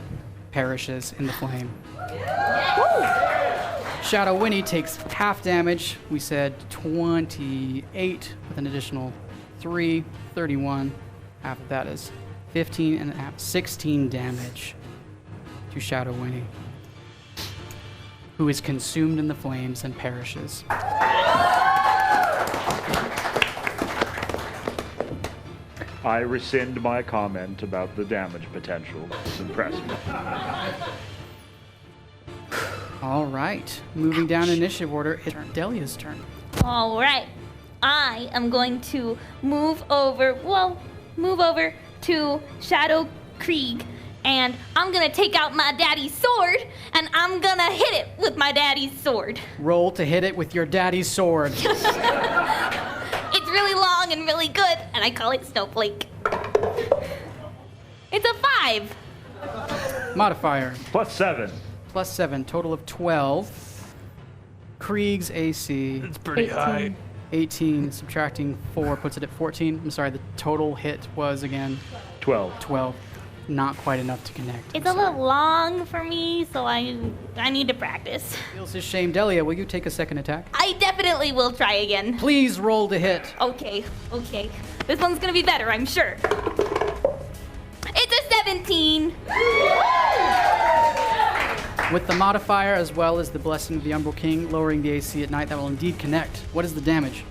perishes in the flame. Shadow Winnie takes half damage. We said 28 with an additional 3, 31. Half of that is 15 and a half, 16 damage to Shadow Winnie, who is consumed in the flames and perishes. I rescind my comment about the damage potential. It's impressive. All right, moving down initiative order, it's Delia's turn. All right. I am going to move over to Shadow Krieg, and I'm gonna take out my daddy's sword, and I'm gonna hit it with my daddy's sword. Roll to hit it with your daddy's sword. It's really long and really good, and I call it Snowflake. It's a 5. Modifier. +7. +7, total of 12. Krieg's AC. It's pretty high. 18, subtracting 4 puts it at 14. I'm sorry, the total hit was again 12. 12. not quite enough to connect. It's a little long for me, so I need to practice. Feels a shame. Delia, will you take a second attack? I definitely will try again. Please roll to hit. Okay. This one's gonna be better, I'm sure. It's a 17. With the modifier as well as the Blessing of the Umbral King, lowering the AC at night, that will indeed connect. What is the damage?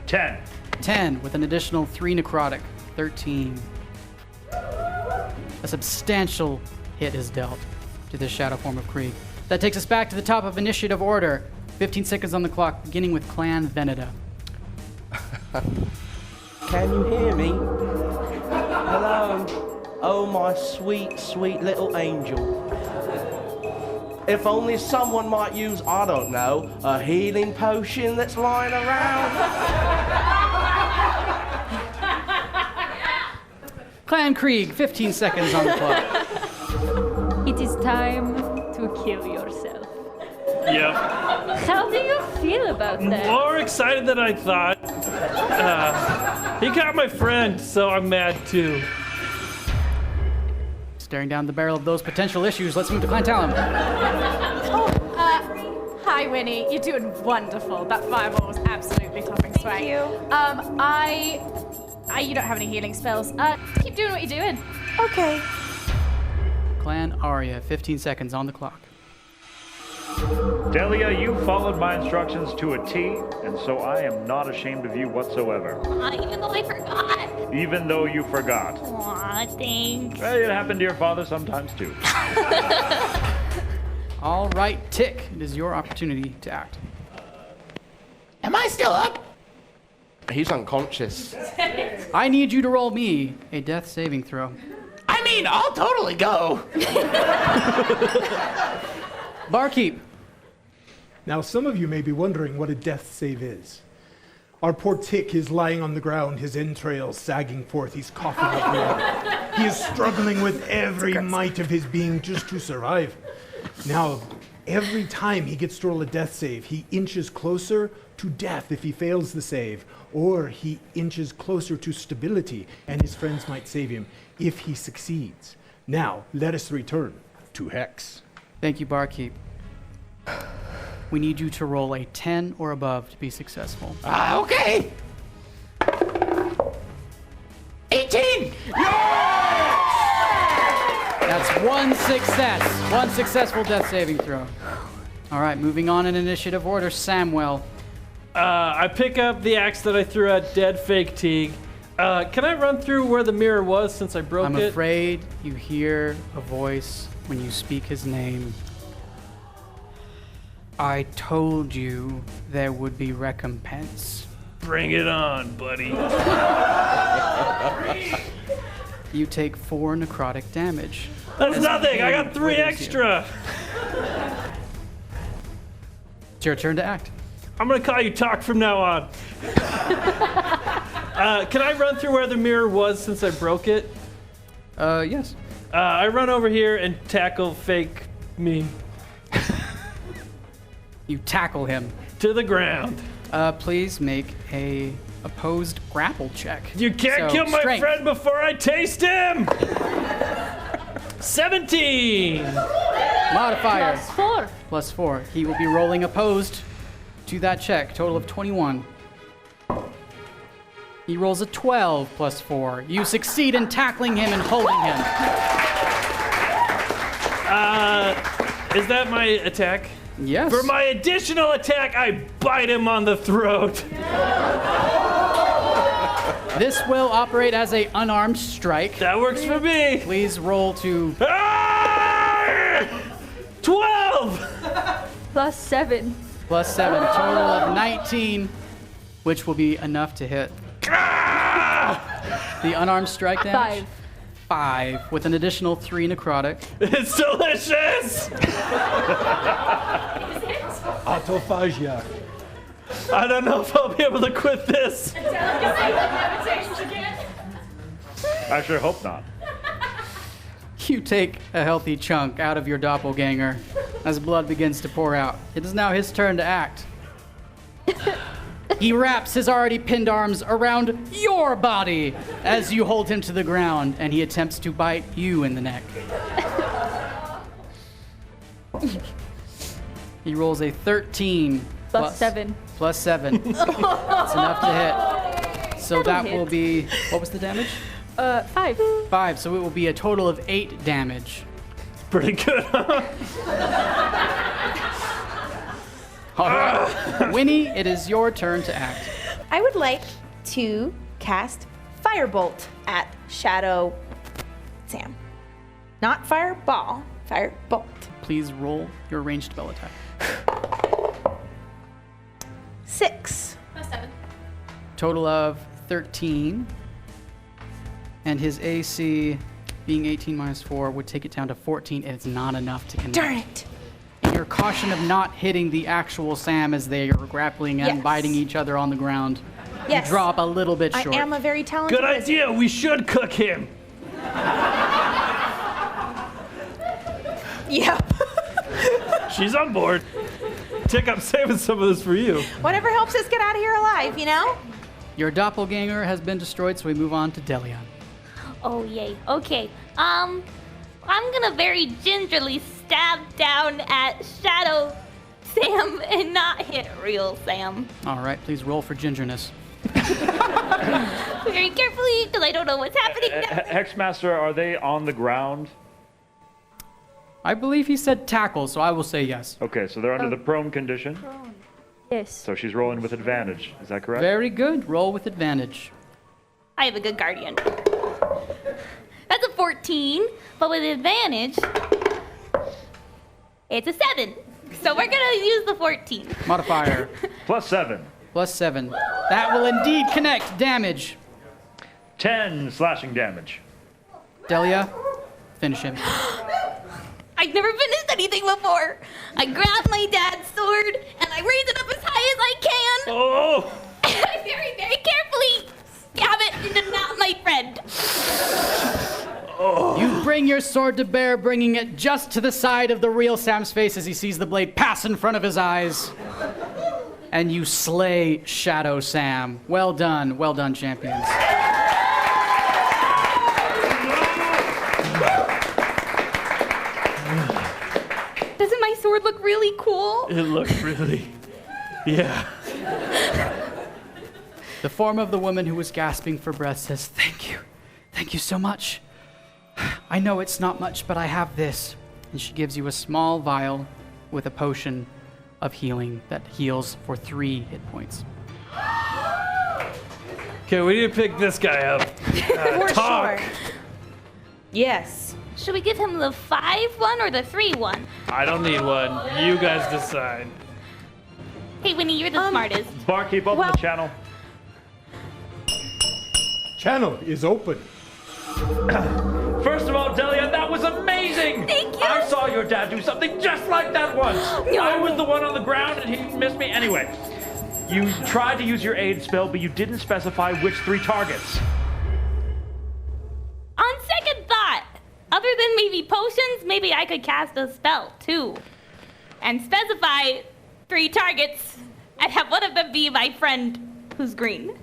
10. 10 with an additional 3 necrotic. 13. A substantial hit is dealt to this shadow form of Krieg. That takes us back to the top of initiative order. 15 seconds on the clock, beginning with Clan Veneda. Can you hear me? Hello? Oh, my sweet, sweet little angel. If only someone might use, I don't know, a healing potion that's lying around. Clan Krieg, 15 seconds on the clock. It is time to kill yourself. Yep. How do you feel about that? More excited than I thought. He got my friend, so I'm mad too. Staring down the barrel of those potential issues, let's move to Clan Talon. Hi, Winnie. You're doing wonderful. That fireball was absolutely topping swag. Thank you. You don't have any healing spells. Keep doing what you're doing. Okay. Clan Arya, 15 seconds on the clock. Delia, you followed my instructions to a T, and so I am not ashamed of you whatsoever. Even though I forgot. Even though you forgot. Aw, thanks. Well, it happened to your father sometimes too. All right, Tick, it is your opportunity to act. Am I still up? He's unconscious. I need you to roll me a death saving throw. I mean, I'll totally go. Barkeep. Now, some of you may be wondering what a death save is. Our poor Tick is lying on the ground, his entrails sagging forth. He's coughing up blood. He is struggling with every might of his being just to survive. Now, every time he gets to roll a death save, he inches closer to death if he fails the save, or he inches closer to stability, and his friends might save him if he succeeds. Now, let us return to Hex. Thank you, Barkeep. We need you to roll a 10 or above to be successful. Okay. 18! That's one success. One successful death saving throw. All right, moving on in initiative order, Samwell. I pick up the axe that I threw at dead fake Teague. Can I run through where the mirror was since I broke it? I'm afraid you hear a voice when you speak his name. I told you there would be recompense. Bring it on, buddy. You take 4 necrotic damage. That's nothing. I got 3 extra. It's your turn to act. I'm gonna call you Talk from now on. Can I run through where the mirror was since I broke it? Yes. I run over here and tackle fake me. You tackle him to the ground. Please make a opposed grapple check. You can't kill my friend before I taste him. 17. Modifier. +4. +4. He will be rolling opposed to that check. Total of 21. He rolls a 12 +4. You succeed in tackling him and holding him. Is that my attack? Yes. For my additional attack, I bite him on the throat. This will operate as a unarmed strike. That works for me. Please roll to... 12! +7. +7. Total of 19, which will be enough to hit. The unarmed strike damage? 5, with an additional 3 necrotic. It's delicious! Autophagia. I don't know if I'll be able to quit this. I sure hope not. You take a healthy chunk out of your doppelganger as blood begins to pour out. It is now his turn to act. He wraps his already pinned arms around your body as you hold him to the ground, and he attempts to bite you in the neck. He rolls a 13 Plus 7. Plus 7. That's enough to hit. So that will be, what was the damage? 5. 5, so it will be a total of 8 damage. Pretty good, huh? All right. Winnie, it is your turn to act. I would like to cast Firebolt at Shadow Sam. Not Fireball, Firebolt. Please roll your ranged spell attack. 6. Plus 7. Total of 13. And his AC, being 18 minus 4, would take it down to 14, and it's not enough to connect. Darn it. And your caution of not hitting the actual Sam as they are grappling and Yes. biting each other on the ground, Yes. you drop a little bit short. I am a very talented Good wizard. idea. We should cook him. Yep. She's on board. Tick, I'm saving some of this for you. Whatever helps us get out of here alive, you know? Your doppelganger has been destroyed, so we move on to Delion. Oh, yay. Okay. I'm gonna very gingerly stab down at Shadow Sam and not hit real Sam. All right, please roll for gingerness. Very carefully, because I don't know what's happening now. Hexmaster, are they on the ground? I believe he said tackle, so I will say yes. Okay, so they're under the prone condition. Yes. So she's rolling with advantage. Is that correct? Very good. Roll with advantage. I have a good guardian. That's a 14, but with advantage, it's a 7. So we're gonna use the 14. Modifier. Plus 7. Plus 7. That will indeed connect. Damage. 10 slashing damage. Delia, finish him. I've never finished anything before. I grab my dad's sword and I raise it up as high as I can. Oh! I very, very carefully stab it into not my friend. You bring your sword to bear, bringing it just to the side of the real Sam's face as he sees the blade pass in front of his eyes. And you slay Shadow Sam. Well done, champions. Doesn't my sword look really cool? It looks really... Yeah. The form of the woman who was gasping for breath says, "Thank you. Thank you so much. I know it's not much, but I have this." And she gives you a small vial with a potion of healing that heals for 3 hit points. Okay, we need to pick this guy up. For Talk. sure. Yes. Should we give him the 5 one or the 3 one? I don't need one. You guys decide. Hey, Winnie, you're the smartest. Barkeep, open the channel. Channel is open. First of all, Delia, that was amazing! Thank you! I saw your dad do something just like that once! No. I was the one on the ground and he missed me. Anyway, you tried to use your aid spell, but you didn't specify which 3 targets. On second thought, other than maybe potions, maybe I could cast a spell too. And specify 3 targets and have one of them be my friend who's green.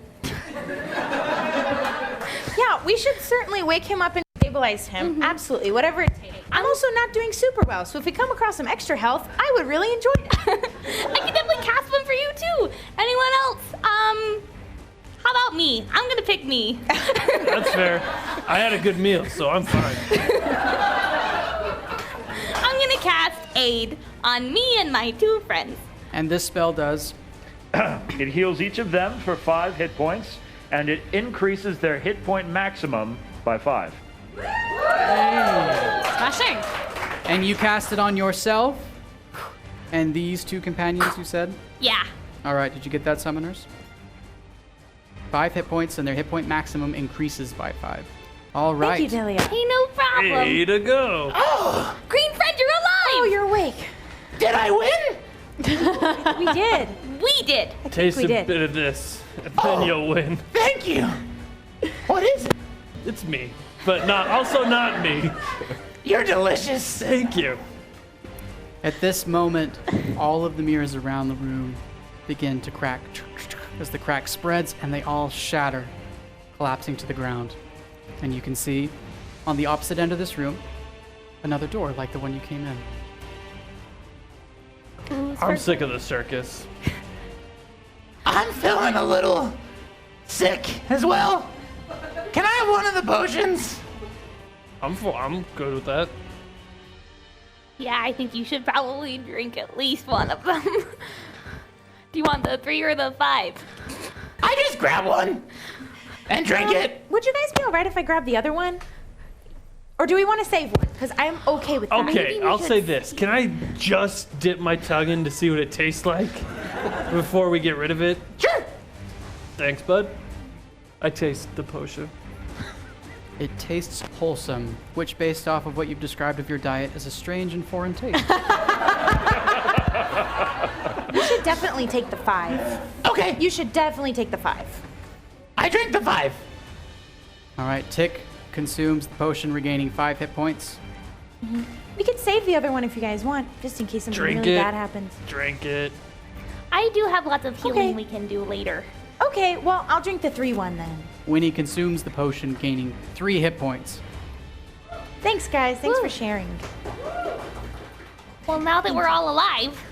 Yeah, we should certainly wake him up and stabilize him. Absolutely, whatever it takes. I'm also not doing super well, so if we come across some extra health, I would really enjoy it. I can definitely cast one for you too. Anyone else? How about me? I'm gonna pick me. That's fair. I had a good meal, so I'm fine. I'm gonna cast Aid on me and my 2 friends. And this spell does? It heals each of them for 5 hit points, and it increases their hit point maximum by 5. Smashing. And you cast it on yourself? And these 2 companions, you said? Yeah. All right, did you get that, summoners? 5 hit points, and their hit point maximum increases by 5. All right. Thank you, Delia. Hey, no problem. Way to go. Oh, green friend, you're alive. Oh, you're awake. Did I win? We did. We did. Taste we a did. bit of this, and then you'll win. Thank you. What is it? It's me, but also not me. You're delicious. Thank you. At this moment, all of the mirrors around the room begin to crack. as the crack spreads and they all shatter, collapsing to the ground. And you can see on the opposite end of this room another door like the one you came in. I'm sick of the circus. I'm feeling a little sick as well. Can I have one of the potions? I'm good with that. Yeah, I think you should probably drink at least one of them. Do you want the 3 or the 5? I just grab one and drink it. Would you guys be alright if I grab the other one? Or do we want to save one? Because I'm okay with that. Okay, I'll say this. Can I just dip my tongue in to see what it tastes like before we get rid of it? Sure. Thanks, bud. I taste the potion. It tastes wholesome, which, based off of what you've described of your diet, is a strange and foreign taste. You should definitely take the 5. Okay. You should definitely take the 5. I drink the 5. All right, Tick consumes the potion, regaining 5 hit points. We could save the other one if you guys want, just in case something really bad happens. Drink it. I do have lots of healing we can do later. Okay, well, I'll drink the 3 one then. Winnie consumes the potion, gaining 3 hit points. Thanks, guys. Thanks for sharing. Well, now that we're all alive,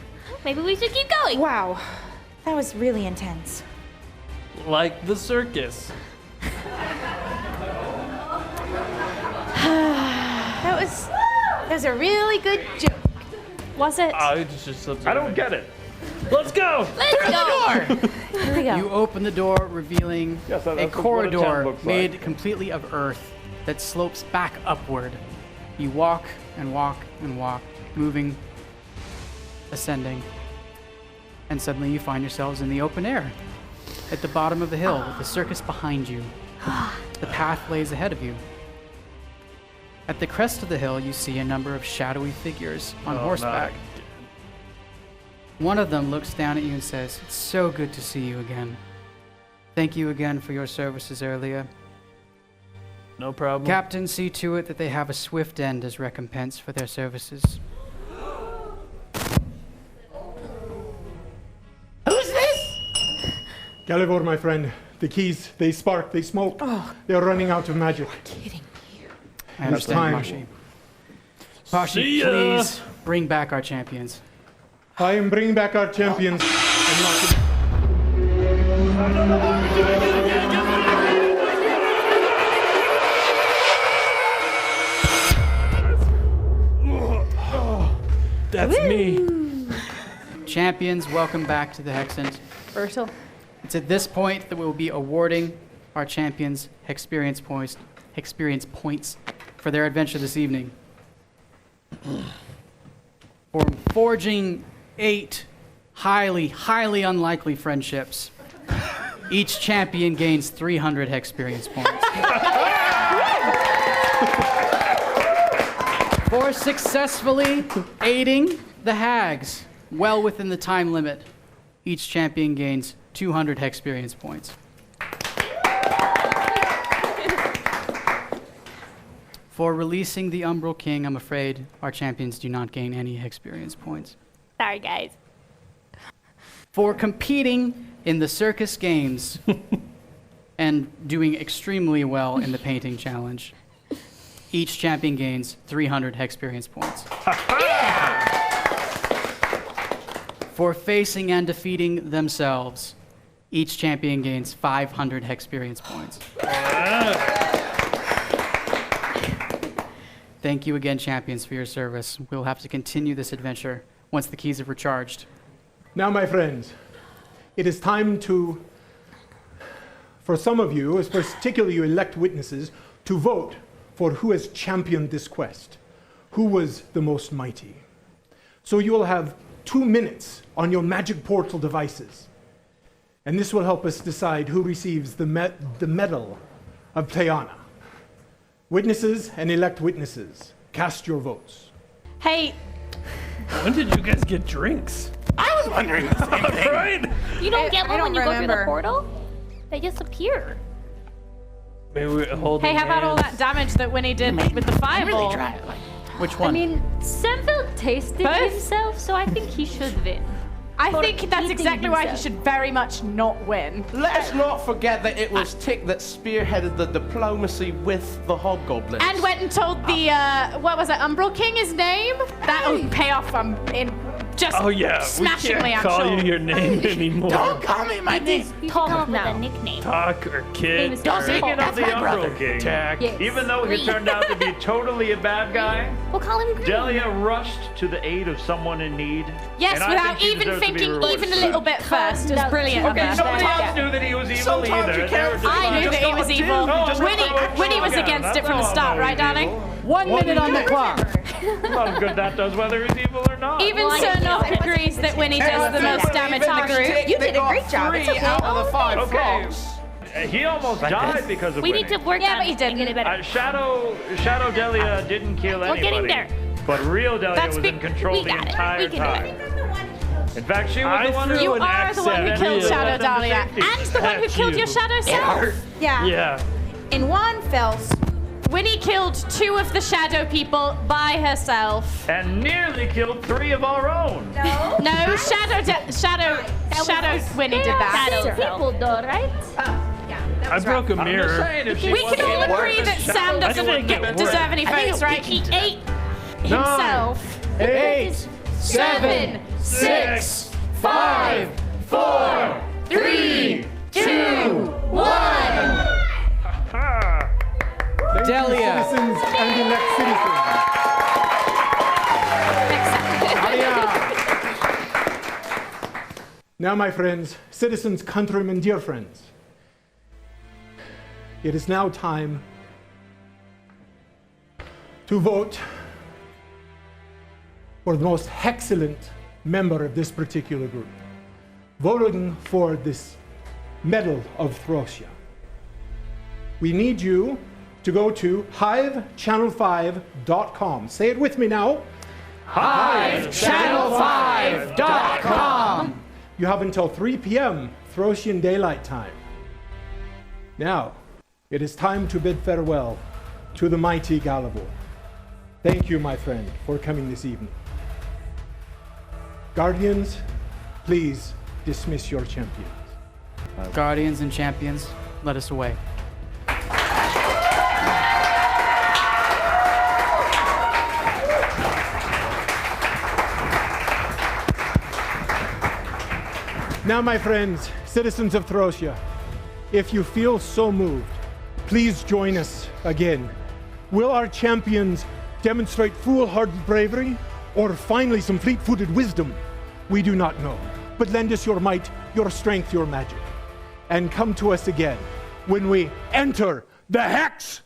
maybe we should keep going. Wow. That was really intense. Like the circus. That was a really good joke. Was it? I don't get it. Let's go! Let's go! Here we go. You open the door, revealing Yes, a that's what a tent corridor looks made like. completely of earth that slopes back upward. You walk and walk and walk, moving, ascending, and suddenly you find yourselves in the open air, at the bottom of the hill, with the circus behind you. The path lays ahead of you. At the crest of the hill, you see a number of shadowy figures on horseback. One of them looks down at you and says, "It's so good to see you again. Thank you again for your services earlier. No problem. Captain, see to it that they have a swift end as recompense for their services." Who's this? Galivor, my friend. The keys, they spark, they smoke. They're running out of magic. Kidding. I understand, time. Pashi. Pashi, See ya. please bring back our champions. I am bringing back our champions. I'm not That's me. Champions, welcome back to the Hexent. Brutal. It's at this point that we will be awarding our champions experience points for their adventure this evening. For forging 8 highly unlikely friendships, each champion gains 300 experience points. For successfully aiding the hags well within the time limit, each champion gains 200 experience points. For releasing the Umbral King, I'm afraid our champions do not gain any experience points. Sorry, guys. For competing in the circus games and doing extremely well in the painting challenge, each champion gains 300 experience points. For facing and defeating themselves, each champion gains 500 experience points. Thank you again, champions, for your service. We'll have to continue this adventure once the keys are recharged. Now, my friends, it is time for some of you, particularly you elect witnesses, to vote for who has championed this quest, who was the most mighty. So you will have 2 minutes on your magic portal devices, and this will help us decide who receives the Medal of Tayana. Witnesses and elect witnesses, cast your votes. Hey, When did you guys get drinks? I was wondering the same thing. Right? You don't get I one don't when you go through the remember. portal? They just appear. Maybe we're holding Hey, how about all that hands. damage that Winnie did with the fireball? Really try it. Which I one? mean, Semville tasted Both? himself, so I think he should win. I think that's exactly why he should very much not win. Let's not forget that it was Tick that spearheaded the diplomacy with the hobgoblins. And went and told the, what was it, Umbral King his name? That'll pay off just Oh yeah, smashingly, we I'm can't call sure. you your name anymore. Don't call me my name. Talk now. With a nickname. Talk or kid. Speaking of That's the my brother. Umbral King, Jack. Yes. even though he turned out to be totally a bad guy, We'll call him Green. Delia rushed to the aid of someone in need. Yes, and I without think he even deserves to be thinking rewarded. even a little bit first. It was brilliant. Okay, of nobody them. else knew that he was evil Sometimes either. you can't They were just I knew like, that he was evil. Oh, Winnie was against it from the start, right, darling? 1 minute on the clock. Well, good that does whether he's evil or not. Even Sir Nock agrees that Winnie does the most damage in the group. You did a great job. It's okay. Out of the 5 Okay. frogs. He almost died because of We Winnie. need to work Yeah, on but he didn't. making it better. Shadow Delia didn't kill We're anybody. getting there. But real Delia That's was in control we the got it. entire We can do time. it. In fact, she was I the one threw who You an are axe the one who at killed you. Shadow Let them to Dahlia. safety. And the one who At killed you. your shadow self. Yeah. Yeah. In one fell swoop. Winnie killed 2 of the shadow people by herself. And nearly killed 3 of our own. No, Shadow Winnie did that. Shadow People though, right? I broke a I'm just mirror. saying, if she We can all wasn't agree worth that it, Sam Shadow doesn't wouldn't have been deserve worth any it. votes, right? He ate himself. 8, 7, 6, 5, 4, 3, 2, 1. Ah. Delia. Citizens and elect citizens. Now, my friends, citizens, countrymen, dear friends, it is now time to vote for the most excellent member of this particular group. Voting for this Medal of Throsia. We need you to go to hivechannel5.com. Say it with me now. HiveChannel5.com. You have until 3 p.m. Throsian Daylight Time. Now, it is time to bid farewell to the mighty Galivor. Thank you, my friend, for coming this evening. Guardians, please dismiss your champions. Guardians and champions, let us away. Now, my friends, citizens of Throsia, if you feel so moved, please join us again. Will our champions demonstrate foolhardy bravery or finally some fleet-footed wisdom? We do not know. But lend us your might, your strength, your magic, and come to us again when we enter the Hex